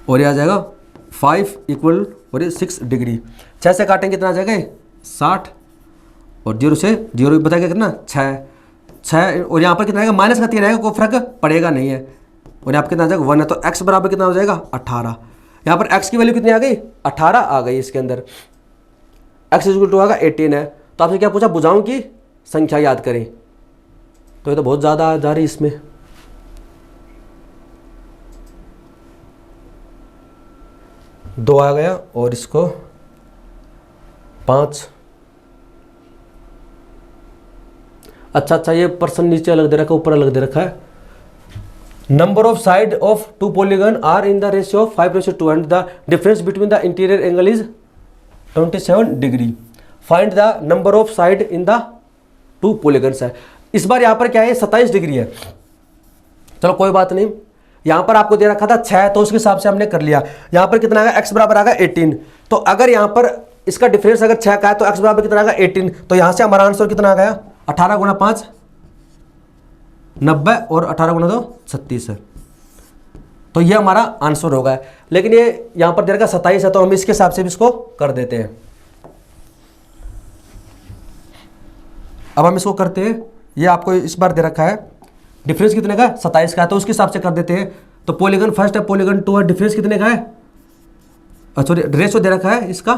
और ये आ जाएगा 5 इक्वल, और ये 6 डिग्री। 6 से काटेंगे कितना आ जाएगा 60, और 0 से 0 बताएगा कितना 6, और यहाँ पर कितना आएगा माइनस का 3 आएगा, कोई फर्क पड़ेगा नहीं है, और यहाँ पर कितना आ जाएगा 1 है, तो x बराबर कितना हो जाएगा 18। यहाँ पर x की वैल्यू कितनी आ गई 18 आ गई इसके अंदर, x इक्वल टू आएगा 18 है। तो आपसे क्या पूछा भुजाओं की संख्या याद करें, तो ये तो बहुत ज़्यादा जा रही इसमें। दो आ गया और इसको 5 अच्छा, ये पर्सन नीचे अलग दे रखा है, ऊपर अलग दे रखा है। Number of side of two polygon are in the ratio of 5:2 and the difference between the interior angle is 27 degree. Find the number of side in the two polygons है। इस बार यहाँ पर क्या है, 27 डिग्री है। चलो कोई बात नहीं, यहाँ पर आपको दे रखा था 6, तो उसके हिसाब से हमने कर लिया। यहाँ पर कितना आएगा, x बराबर आएगा 18। तो अगर यहाँ पर इसका डिफरेंस अगर 6 का है तो x बराबर कितना आएगा 18। तो यहाँ से हमारा आंसर कितना आ गया, 18 गुणा 5 90 और 18 गुणा 2 36 है। तो ये हमारा आंसर होगा। लेकिन ये यहाँ पर दे रखा 27 है, तो हम इसके हिसाब से भी इसको कर देते हैं। अब हम इसको करते हैं, ये आपको इस बार दे रखा है डिफरेंस कितने का, 27 का है, तो उसके हिसाब से कर देते हैं। तो पॉलीगन फर्स्ट है, पॉलीगन 2 है, डिफरेंस कितने का है, सॉरी रेशो दे रखा है इसका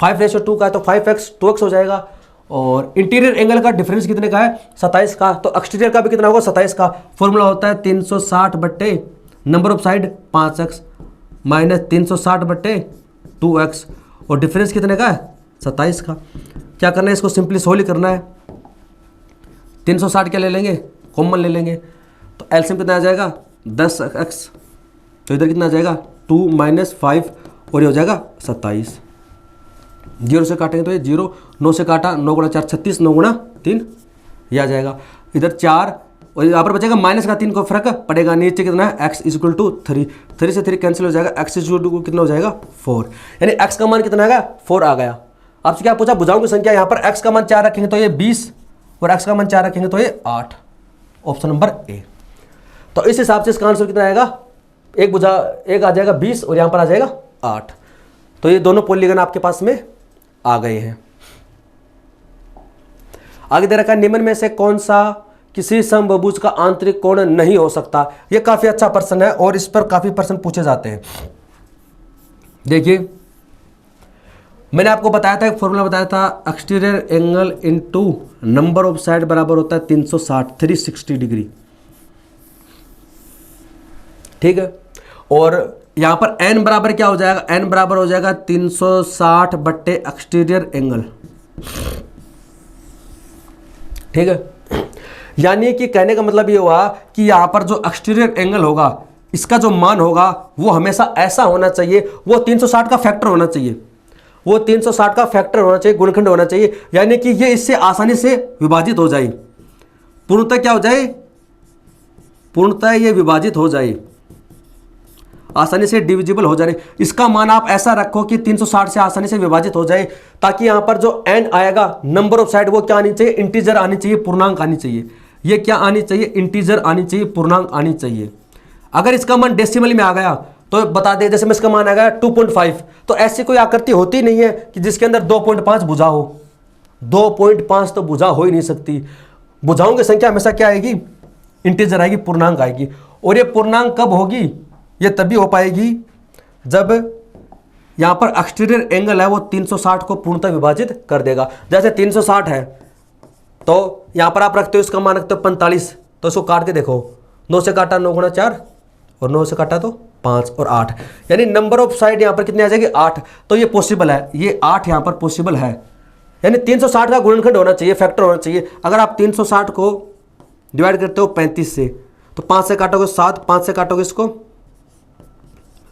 5:2 का है, तो 5x 2x हो जाएगा। और इंटीरियर एंगल का डिफरेंस कितने का है, 27 का, तो एक्सटीरियर का भी कितना होगा, 27 का। फॉर्मूला होता है 360 बट्टे number of side 5x minus 360 बट्टे 2x, और डिफरेंस कितने का है, 27 का। क्या करना है, इसको सिंपली सोल्व ही करना है। 360 क्या ले लेंगे, कॉमन ले लेंगे, तो एलसीएम कितना आ जाएगा 10x, तो इधर कितना आ जाएगा 2 माइनस 5 और ये हो जाएगा 27। 0 से काटेंगे तो ये 0, 9 से काटा 9 गुणा 4 36, 9 गुणा 3 ये आ जाएगा। इधर 4 और यहाँ पर बचेगा माइनस का 3 को फर्क पड़ेगा। नीचे कितना है, x इक्वल टू 3, 3 से 3 कैंसिल हो जाएगा, x इक्वल टू कितना हो जाएगा 4, यानी x का मान कितना आ गया 4 आ गया। आपसे क्या पूछा, भुजाओं की संख्या, यहाँ पर x का मान 4 रखेंगे तो ये 20 और x का मान 4 रखेंगे तो ये 8, ऑप्शन नंबर ए। तो इस हिसाब से इसका आंसर कितना आएगा, एक भुजा एक आ जाएगा 20 और यहाँ पर आ जाएगा 8। तो ये दोनों पॉलीगन आपके पास में आ गए हैं। आगे दे रखा है निम्न में से कौन सा किसी समबाहुभुज का आंतरिक कोण नहीं हो सकता। ये काफी अच्छा प्रश्न है और इस पर काफी प्रश्न पूछे जाते हैं। देखिए मैंने आपको बताया था, एक फॉर्मूला बताया था, exterior angle into number of side बराबर होता है 360 360 डिग्री, ठीक है। और यहां पर n बराबर क्या हो जाएगा, n बराबर हो जाएगा 360 बट्टे एक्सटीरियर एंगल, ठीक है। यानी कि कहने का मतलब ये हुआ कि यहां पर जो एक्सटीरियर एंगल होगा इसका जो मान होगा वो हमेशा ऐसा होना चाहिए, वो 360 का फैक्टर होना चाहिए, वो 360 का फैक्टर होना चाहिए, गुणनखंड होना चाहिए, यानी कि ये इससे आसानी से विभाजित हो जाए, पूर्णतः क्या हो जाए, पूर्णतः ये विभाजित हो जाए, आसानी से डिविजिबल हो जाए। इसका मान आप ऐसा रखो कि 360 से आसानी से विभाजित हो जाए, ताकि यहां पर जो n आएगा नंबर ऑफ साइड वो क्या आनी चाहिए, इंटीजर आनी चाहिए, पूर्णांक आनी चाहिए। ये क्या आनी चाहिए, इंटीजर आनी चाहिए, पूर्णांक आनी चाहिए। अगर इसका मान डेसिमल में आ गया तो बता दे, जैसे में इसका मान आ गया 2.5, तो ऐसी कोई आकृति होती नहीं है कि जिसके अंदर 2.5 भुजा हो, 2.5 तो भुजा हो ही नहीं सकती। भुजाओं की संख्या हमेशा क्या आएगी, इंटीजर आएगी, पूर्णांक आएगी। और ये पूर्णांक कब होगी, ये तभी हो पाएगी जब यहां पर एक्सटीरियर एंगल है वो 360 को पूर्णतः विभाजित कर देगा। जैसे 360 है तो यहां पर आप रखते हो, इसका मान रखते हो 45, तो इसको काट के देखो, 9 से काटा 9 गुणा 4 और 9 से काटा तो 5 और 8, यानी नंबर ऑफ साइड यहां पर कितनी आ जाएगी 8। तो ये पॉसिबल है, ये 8 यहां पर पॉसिबल है, यानी 360 का गुणनखंड होना चाहिए, फैक्टर होना चाहिए। अगर आप 360 को डिवाइड करते हो 35 से, तो 5 से काटोगे 7, 5 से काटोगे इसको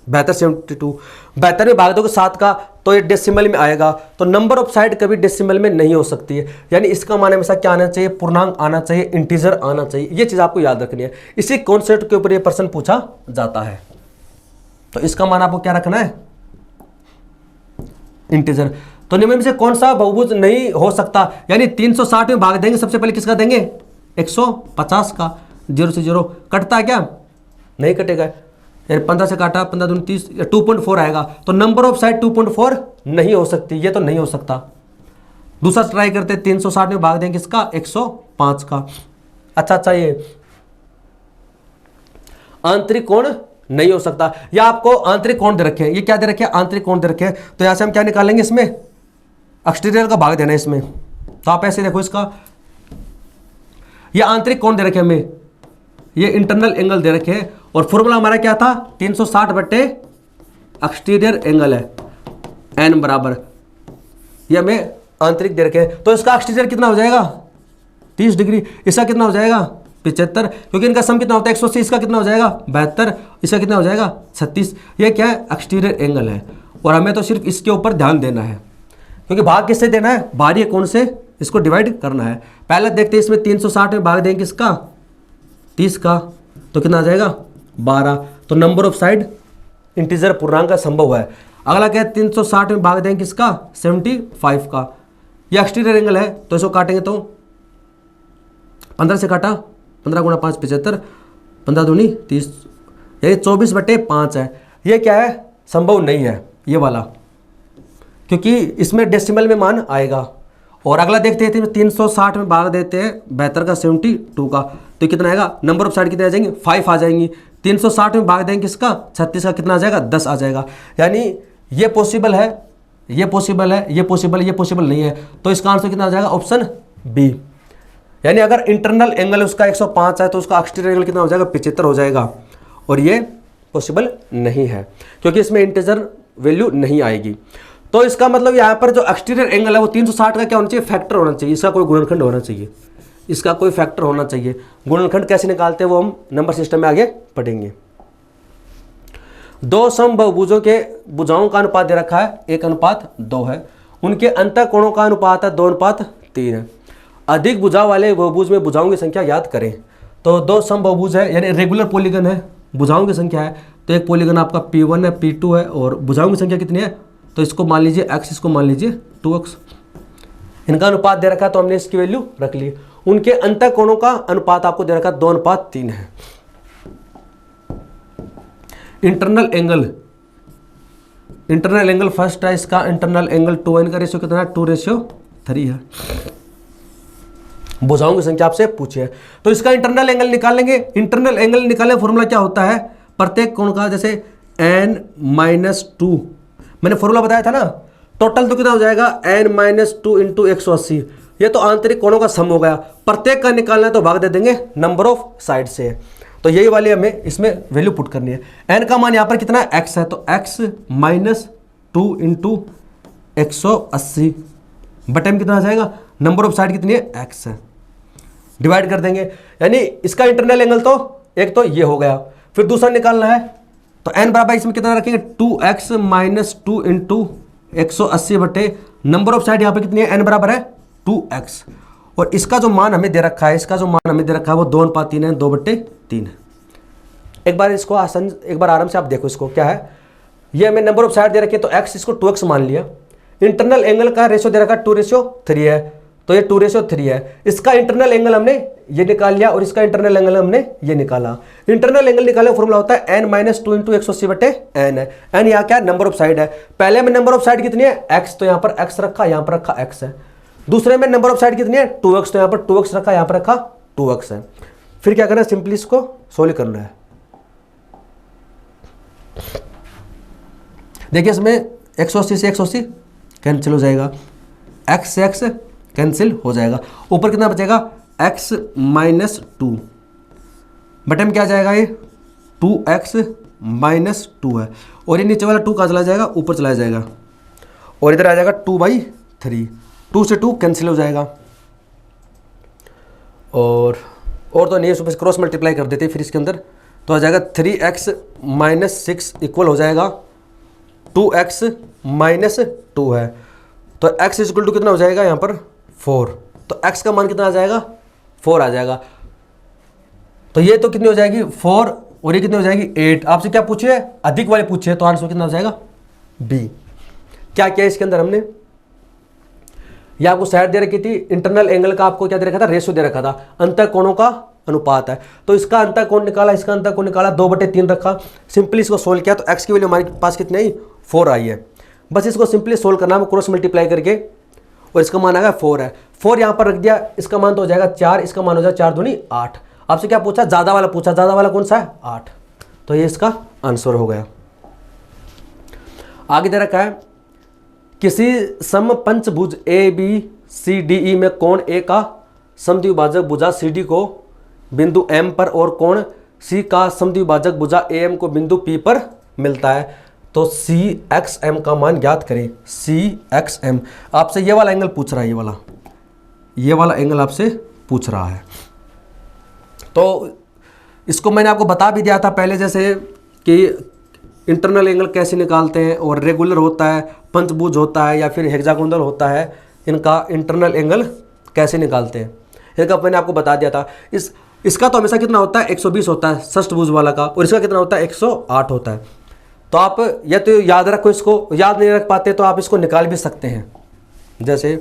72, 72 में भाग दोगे 7 का तो ये डेसिमल में आएगा। तो नंबर ऑफ साइड कभी डेसिमल में नहीं हो सकती है, यानी इसका मान हमेशा क्या आना चाहिए, पूर्णांक आना चाहिए, इंटीजर आना चाहिए। ये चीज आपको याद रखनी है, इसी कॉन्सेप्ट के ऊपर ये प्रश्न पूछा जाता है। तो इसका मान आपको क्या रखना है, इंटीजर। तो निम्न में से कौन सा बहुभुज नहीं हो सकता, यानी 360 में भाग देंगे, सबसे पहले किसका देंगे, 150 का। 0 से 0 कटता है क्या, नहीं कटेगा, 15 से काटा 15 दूनी 30, 2.4 आएगा। तो नंबर ऑफ साइड 2.4 नहीं हो सकती, ये तो नहीं हो सकता। दूसरा ट्राई करते, 360 में भाग देंगे किसका, 105 का। अच्छा, ये आंतरिक कोण नहीं हो सकता, या आपको आंतरिक कोण दे रखे हैं, ये क्या दे रखे हैं, आंतरिक कोण दे रखे हैं। तो यहां से हम क्या निकालेंगे, इसमें एक्सटीरियर का भाग देना है इसमें। तो आप ऐसे देखो, इसका ये आंतरिक कोण दे रखे हमें, ये इंटरनल एंगल दे रखे हैं, और फॉर्मूला हमारा क्या था, 360 बट्टे एक्सटीरियर एंगल है, n बराबर, ये हमें आंतरिक दे रखे हैं। तो इसका एक्सटीरियर कितना हो जाएगा, 30 डिग्री। इसका कितना हो जाएगा 75, क्योंकि इनका सम कितना होता है 180, इसका कितना हो जाएगा 72, इसका कितना हो जाएगा 36। ये क्या है एक्सटीरियर एंगल है, और हमें तो सिर्फ इसके ऊपर ध्यान देना है, क्योंकि भाग किससे देना है, बाहरी कोण से इसको डिवाइड करना है। पहले देखते हैं इसमें 360 में भाग देंगे किसका 30 का, तो कितना आ जाएगा 12। तो नंबर ऑफ साइड इंटीजर पूर्णांक का संभव है। अगला क्या है 360 में भाग देंगे किसका 75 का, ये एक्सटीरियर एंगल है, तो इसको काटेंगे तो 15 से काटा, 15 गुणा 5 75, 15 दूनी 30, यही 24/5 है। ये क्या है संभव नहीं है ये वाला, क्योंकि इसमें डेसिमल में मान आएगा। और अगला देखते हैं 360 में भाग देते हैं 72 का 72 का, तो कितना आएगा, नंबर ऑफ साइड कितने आ जाएंगे 5 आ जाएंगी। 360 में भाग देंगे किसका 36 का, कितना आ जाएगा 10 आ जाएगा। यानी ये पॉसिबल है, ये पॉसिबल है, ये पॉसिबल, ये पॉसिबल नहीं है, तो इसका आंसर कितना आ जाएगा ऑप्शन बी। यानी अगर इंटरनल एंगल उसका 105 है तो उसका एक्सटीरियर एंगल कितना हो जाएगा 75 हो जाएगा, और ये पॉसिबल नहीं है क्योंकि इसमें इंटीजर वैल्यू नहीं आएगी। तो इसका मतलब यहाँ पर जो एक्सटीरियर एंगल है वो 360 का क्या होना चाहिए, फैक्टर होना चाहिए, इसका कोई गुणनखंड होना चाहिए, इसका कोई फैक्टर होना चाहिए। गुणनखंड कैसे निकालते हैं वो हम नंबर सिस्टम में आगे पढ़ेंगे। दो समबाहुभुजों के भुजाओं का अनुपात दे रखा है 1:2 है, उनके अंतःकोणों का अनुपात है 2:3 है। अधिक भुजा वाले बहुभुज में भुजाओं की संख्या याद करें। तो दो समबाहुभुज है यानी रेगुलर पॉलीगन है, भुजाओं की संख्या है, तो एक पॉलीगन आपका P1 है, P2 है, और भुजाओं की संख्या कितनी है, तो इसको मान लीजिए x, इसको मान लीजिए 2x। इनका अनुपात दे रखा है तो हमने इसकी वैल्यू रख ली। उनके अंतःकोणों का अनुपात आपको दे रखा है 2:3 है। इंटरनल एंगल फर्स्ट है, इसका इंटरनल एंगल 2 है, इनका रेशियो कितना है 2:3 है। भुजाओं की संख्या आपसे पूछी है, तो इसका इंटरनल एंगल निकाल लेंगे। इंटरनल एंगल निकालने का फॉर्मूला क्या होता है, प्रत्येक कोण का, जैसे n-2 मैंने फॉर्मूला बताया था ना, टोटल तो कितना हो जाएगा n-2 इंटू 180, ये तो आंतरिक कोणों का सम हो गया। प्रत्येक का निकालना है तो भाग दे देंगे नंबर ऑफ साइड से, तो यही वाली हमें इसमें वैल्यू पुट करनी है। n का मान यहाँ पर कितना है x है, तो x-2 इंटू 180 बटे में कितना आ जाएगा, नंबर ऑफ साइड कितनी है x है, डिवाइड कर देंगे। यानी इसका इंटरनल एंगल तो एक तो ये हो गया, फिर दूसरा निकालना है, तो n बराबर इसमें कितना रखेंगे 2x-2 इंटू 180 बटे नंबर ऑफ साइड यहाँ पे कितनी है, n बराबर है 2x, और इसका जो मान हमें दे रखा है, इसका जो मान हमें दे रखा है वो 2:3 है, 2/3 है। एक बार इसको एक बार आराम से आप देखो, इसको क्या है, ये हमें नंबर ऑफ साइड दे रखी है तो x, इसको 2x मान लिया। इंटरनल एंगल का रेशियो दे रखा है 2:3 है, तो ये 2:3 है। इसका इंटरनल एंगल हमने ये निकाल लिया, और इसका इंटरनल एंगल हमने ये निकाला। इंटरनल एंगल निकालने का फॉर्मूला होता है n-2 इंटू 180 बटे n है। n यहाँ क्या नंबर ऑफ साइड है, पहले में नंबर ऑफ साइड कितनी है x, तो यहाँ पर x रखा, यहाँ पर रखा x है। दूसरे में नंबर ऑफ साइड कितनी है 2x, तो यहाँ पर 2x रखा, यहाँ पर रखा 2x है। फिर क्या करना है, सिंपली इसको सोल्व करना है। देखिए इसमें 180 से 180 कैंसिल हो जाएगा, x से x कैंसिल हो जाएगा, ऊपर कितना बचेगा x-2 बटे में क्या जाएगा, ये 2x-2 है, और ये नीचे वाला 2 कहाँ चला जाएगा, ऊपर चला जाएगा, और इधर आ जाएगा 2/3, 2 से 2 कैंसिल हो जाएगा, और तो नहीं, सुबह क्रॉस मल्टीप्लाई कर देते फिर इसके अंदर, तो आ जाएगा 3x-6 इक्वल हो जाएगा 2x-2 है, तो x इक्वल टू कितना हो जाएगा यहाँ पर 4, तो x का मान कितना आ जाएगा 4 आ जाएगा। तो ये तो कितनी हो जाएगी 4, और ये कितनी हो जाएगी 8। आपसे क्या पूछे, अधिक वाले पूछे, तो आंसर कितना हो जाएगा B। क्या किया इसके अंदर हमने, ये आपको साइड दे रखी थी, इंटरनल एंगल का आपको क्या दे रखा था, रेशियो दे रखा था, अंतःकोणों का अनुपात है, तो इसका अंतःकोण निकाला, इसका अंतःकोण निकाला, 2/3 रखा, सिंपली इसको सोल्व किया, तो x की वैल्यू हमारे पास कितनी आई 4 आई है। बस इसको सिंपली सोल्व करना है क्रॉस मल्टीप्लाई करके, और इसका मान आएगा 4 है, 4 यहाँ पर रख दिया, इसका मान तो हो जाएगा 4, इसका मान हो जाएगा 4 दूनी 8। आपसे क्या पूछा, ज़्यादा वाला पूछा, ज़्यादा वाला कौन सा है 8, तो ये इसका आंसर हो गया। आगे दे रखा है, किसी समपंचभुज ABCDE में कोण A का समद्विभाजक भुजा CD को बिंदु M पर और कोण C का समद्विभाजक भुजा AM को बिंदु P पर मिलता है, तो CXM का मान ज्ञात करें। CXM आपसे ये वाला एंगल पूछ रहा है, ये वाला एंगल आपसे पूछ रहा है। तो इसको मैंने आपको बता भी दिया था पहले, जैसे कि इंटरनल एंगल कैसे निकालते हैं, और रेगुलर होता है, पंचभुज होता है, या फिर हेक्सागोनल होता है, इनका इंटरनल एंगल कैसे निकालते हैं, इनका मैंने आपको बता दिया था। इसका तो हमेशा कितना होता है 120 होता है षष्ठभुज वाला का, और इसका कितना होता है 108 होता है। तो आप या तो याद रखो, इसको याद नहीं रख पाते तो आप इसको निकाल भी सकते हैं। जैसे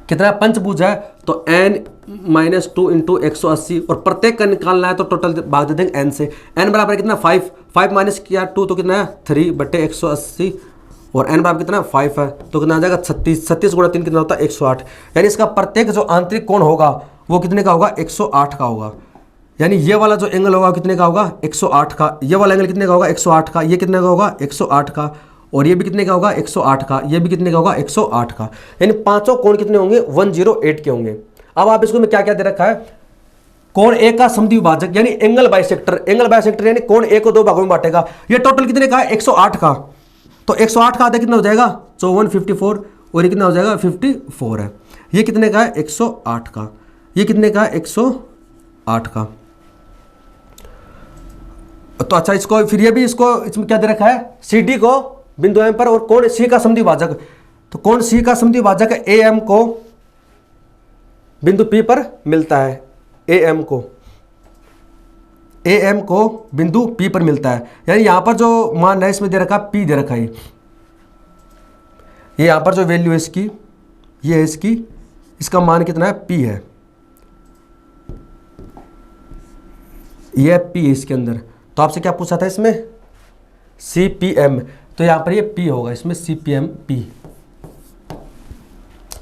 कितना पंचभुज है तो n-2 इंटू 180, और प्रत्येक का निकालना है तो टोटल भाग दे देंगे n से। n बराबर कितना 5 माइनस किया 2 तो कितना है 3/180, और n बराबर कितना 5 है तो कितना आ जाएगा 36 गुणा 3 कितना होता है 108। यानी इसका प्रत्येक जो आंतरिक कोण होगा वो कितने का होगा 108 का होगा। यानी ये वाला जो एंगल होगा कितने का होगा 108 का, ये वाला एंगल कितने का होगा 108 का, ये कितने का होगा 108 का, और ये भी कितने का होगा 108 का, ये भी कितने का होगा 108 का। यानी पांचों कोण कितने होंगे 108 के होंगे। अब आप इसको में क्या क्या दे रखा है, कोण ए का समद्विभाजक यानी एंगल बाइसेक्टर, एंगल बाइसेक्टर यानी कोण ए को दो भागों में बांटेगा। ये टोटल कितने का है 108 का, तो 108 का आधा कितना हो जाएगा 54 और ये कितना हो जाएगा 54 है। ये कितने का है 108 का, ये कितने का है 108 का। तो अच्छा इसको फिर ये भी इसको इसमें क्या दे रखा है सी डी को बिंदु एम पर, और कोण सी का समद्विभाजक, तो कोण सी का समद्विभाजक ए एम को बिंदु पी पर मिलता है, ए एम को बिंदु पी पर मिलता है। यानी यहां पर जो मान है इसमें दे रखा पी दे रखा है, ये यहां पर जो वैल्यू है इसकी ये है इसकी, इसका मान कितना है पी है, ये पी है इसके अंदर। तो आपसे क्या पूछा था इसमें सी पी एम, तो यहां पर ये पी होगा इसमें सी पी एम पी,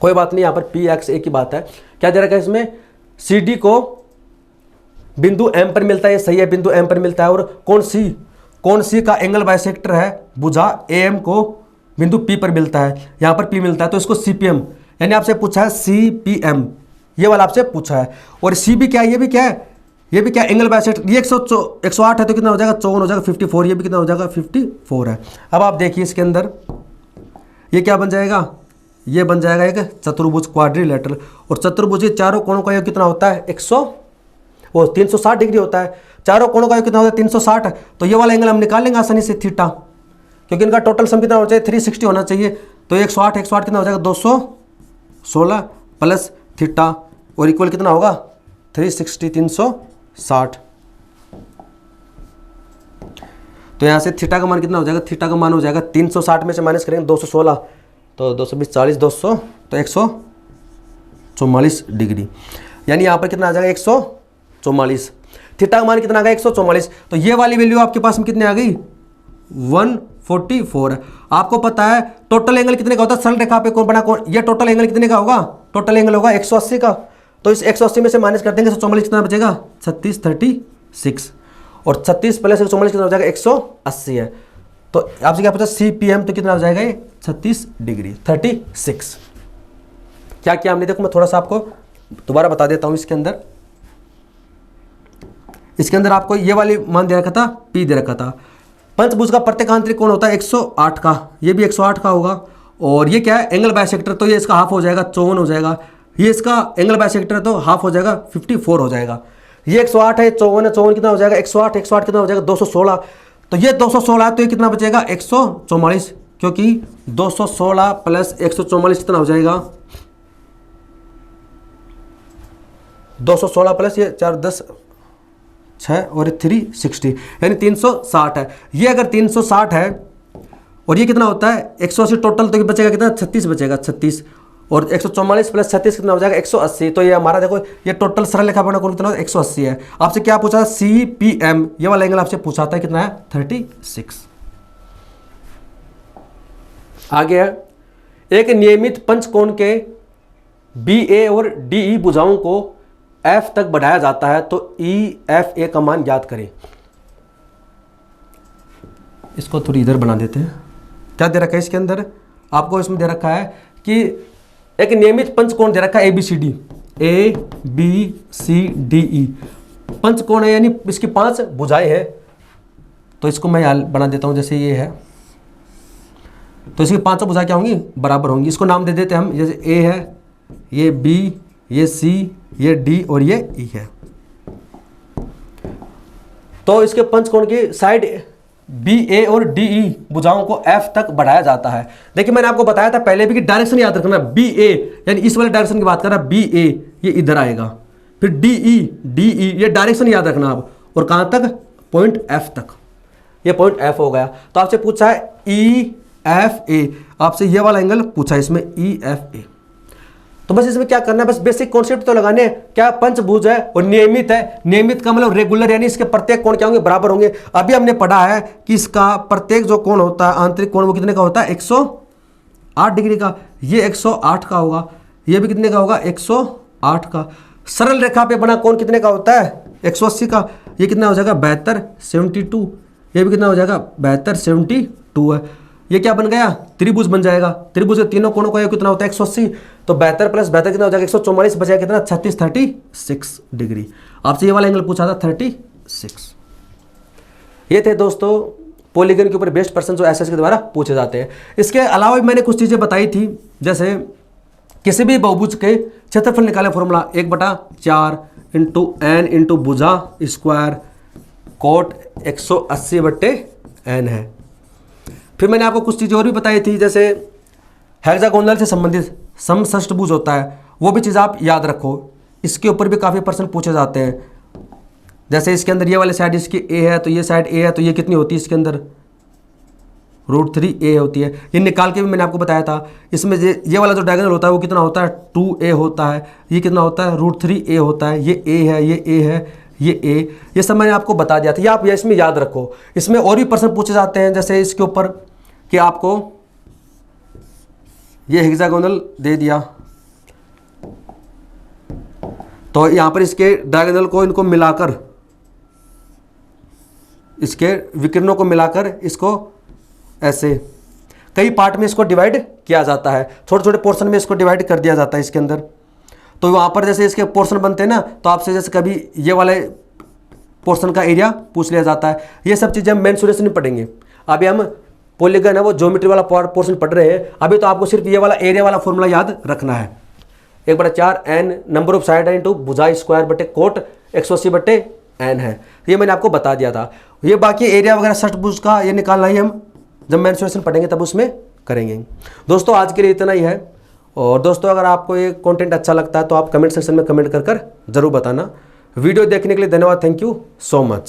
कोई बात नहीं, यहां पर पी एक्स एक ही बात है। क्या दे रखा है इसमें सी डी को बिंदु एम पर मिलता है, ये सही है बिंदु एम पर मिलता है, और कौन सी का एंगल बाइसेक्टर है भुजा ए एम को बिंदु पी पर मिलता है, यहां पर पी मिलता है तो इसको सी पी एम, यानी आपसे पूछा है सी पी एम, ये वाला आपसे पूछा है। और सी भी क्या है, ये भी क्या है, ये भी क्या एंगल बाइसेक्टर, ये 108 है तो कितना हो जाएगा 54 हो जाएगा 54, ये भी कितना हो जाएगा 54 है। अब आप देखिए इसके अंदर ये क्या बन जाएगा, ये बन जाएगा एक चतुर्भुज क्वाड्रिलेटरल, और चतुर्भुज के चारों कोणों का योग कितना होता है 360 डिग्री होता है, चारों कोणों का योग कितना होता है 360। तो ये वाला एंगल हम निकाल लेंगे आसानी से थीटा, क्योंकि इनका टोटल सम कितना होना चाहिए 360 होना चाहिए। तो 108 कितना हो जाएगा 216 प्लस थीटा, और इक्वल कितना होगा 360 360। तो यहाँ से थीटा का मान कितना हो जाएगा, थीटा का मान हो जाएगा 360 में से माइनस करेंगे 216, तो 220 40 200 तो 144 डिग्री, यानी यहाँ पर कितना आ जाएगा 144। थीटा का मान कितना आ गया 144, तो ये वाली वैल्यू आपके पास में कितनी आ गई 144 है। आपको पता है टोटल एंगल कितने का होता है, सरल रेखा पे कौन बना कौन, ये टोटल एंगल कितने का होगा, टोटल एंगल होगा 180 का, तो इस 180 में से माइनस कर देंगे 144 कितना बचेगा 36 36, और 36 प्लस 144 कितना हो जाएगा 180 है। तो आपसे क्या पूछा सी पी एम, तो कितना हो जाएगा ये 36 डिग्री 36। क्या किया हमने, देखो मैं थोड़ा सा आपको दोबारा बता देता हूं। इसके अंदर आपको ये वाली मान दे रखा था पी दे रखा था। पंचभुज का प्रत्येक आंतरिक कोण होता है 108 का, ये भी 108 का होगा, और ये क्या है एंगल बाइसेक्टर, तो ये इसका हाफ हो जाएगा 54 हो जाएगा, ये इसका एंगल बाइसेक्टर तो हाफ हो जाएगा 54 हो जाएगा। ये 108 है 54 है, 54 कितना हो जाएगा 108 कितना हो जाएगा 216, तो ये 216 है तो ये कितना बचेगा 144, क्योंकि 216 प्लस 144 कितना हो जाएगा 216 प्लस ये 4 10 6 और 360 यानी 360 है। ये अगर 360 है और ये कितना होता है 180 टोटल, तो ये बचेगा कितना 36 बचेगा 36, और 144 प्लस 36 कितना हो जाएगा 180। तो ये हमारा देखो ये टोटल सरल रेखा बना कोण कितना 180 है। आपसे क्या पूछा सी पी एम, ये वाला एंगल आपसे पूछा था कितना है 36। आगे है एक नियमित पंचकोण के बी ए और डी ई भुजाओं को एफ तक बढ़ाया जाता है, तो ई एफ ए का मान ज्ञात करें। इसको थोड़ी इधर बना देते हैं। क्या दे रखा है इसके अंदर, आपको इसमें दे रखा है कि एक नियमित पंचकोण दे रखा है A B C D E पंचकोण है, यानी इसकी 5 भुजाएं हैं। तो इसको मैं यहाँ बना देता हूं, जैसे ये है तो इसकी 5 भुजाएं क्या होंगी बराबर होंगी। इसको नाम दे देते हैं हम, जैसे ए है, ये बी, ये सी, ये डी और ये ई है। तो इसके पंचकोण की साइड बी ए और डी ई भुजाओं को एफ तक बढ़ाया जाता है। देखिए मैंने आपको बताया था पहले भी कि डायरेक्शन याद रखना, बी ए यानी इस वाले डायरेक्शन की बात कर रहा है, बी ए ये इधर आएगा, फिर डी ई ये डायरेक्शन याद रखना आप, और कहाँ तक, पॉइंट एफ तक, ये पॉइंट एफ हो गया। तो आपसे पूछा है ई एफ ए, आपसे ये वाला एंगल पूछा है इसमें ई एफ ए। तो बस इसमें क्या करना है, बस बेसिक कॉन्सेप्ट तो लगाने हैं। क्या पंचभुज है और नियमित है, नियमित का मतलब रेगुलर, यानी इसके प्रत्येक कोण क्या होंगे, बराबर होंगे। अभी हमने पढ़ा है कि इसका प्रत्येक जो कोण होता है आंतरिक कोण वो कितने का होता है, 108 डिग्री का, ये 108 का होगा, ये भी कितने का होगा, 108 का। सरल रेखा पे बना कोण कितने का होता है, 180 का, ये कितना हो जाएगा 72, 72, ये भी कितना हो जाएगा 72, 72 है। ये क्या बन गया, त्रिभुज बन जाएगा। त्रिभुज के तीनों कोणों का कितना होता है 180, तो 72 प्लस 72 कितना हो जाएगा 144, बचा कितना 36, 36 डिग्री। आपसे ये वाला एंगल पूछा था 36। ये थे दोस्तों पॉलीगन के ऊपर बेस्ट प्रश्न जो एसएस के द्वारा पूछे जाते हैं। इसके अलावा भी मैंने कुछ चीज़ें बताई थी, जैसे किसी भी बहुभुज के क्षेत्रफल निकाले फॉर्मूला 1/4 इंटू एन इंटू भुजा स्क्वायर कोट 180/n है। फिर मैंने आपको कुछ चीज़ें और भी बताई थी, जैसे हेक्सागोनल से संबंधित समषष्टभुज होता है, वो भी चीज़ आप याद रखो। इसके ऊपर भी काफ़ी प्रश्न पूछे जाते हैं। जैसे इसके अंदर ये वाले साइड इसकी ए है, तो ये साइड ए है, तो ये कितनी होती है इसके अंदर, √3a होती है। ये निकाल के भी मैंने आपको बताया था। इसमें ये वाला जो डायगोनल होता है वो कितना होता है 2a होता है, ये कितना होता है √3a होता है, ये a है, ये a है, ये a, ये सब मैंने आपको बता दिया था। ये आप ये इसमें याद रखो। इसमें और भी प्रश्न पूछे जाते हैं, जैसे इसके ऊपर कि आपको ये हेक्सागोनल दे दिया, तो यहाँ पर इसके डायगोनल को इनको मिलाकर, इसके विकिरणों को मिलाकर इसको ऐसे कई पार्ट में इसको डिवाइड किया जाता है, छोटे छोटे पोर्शन में इसको डिवाइड कर दिया जाता है इसके अंदर। तो वहाँ पर जैसे इसके पोर्शन बनते हैं ना, तो आपसे जैसे कभी ये वाले पोर्शन का एरिया पूछ लिया जाता है। ये सब चीज़ें हम मेंसुरेशन में पढ़ेंगे। अभी हम पॉलीगन है वो ज्योमेट्री वाला पोर्शन पढ़ रहे हैं, अभी तो आपको सिर्फ ये वाला एरिया वाला फॉर्मूला याद रखना है। 1/4 n नंबर ऑफ साइड है इंटू भुजा स्क्वायर बटे कोट 180/n है। ये मैंने आपको बता दिया था। ये बाकी एरिया वगैरह षटभुज का ये निकालना ही हम जब मेंसुरेशन पढ़ेंगे तब उसमें करेंगे। दोस्तों आज के लिए इतना ही है। और दोस्तों अगर आपको ये कंटेंट अच्छा लगता है तो आप कमेंट सेक्शन में कमेंट कर जरूर बताना। वीडियो देखने के लिए धन्यवाद। Thank you so much.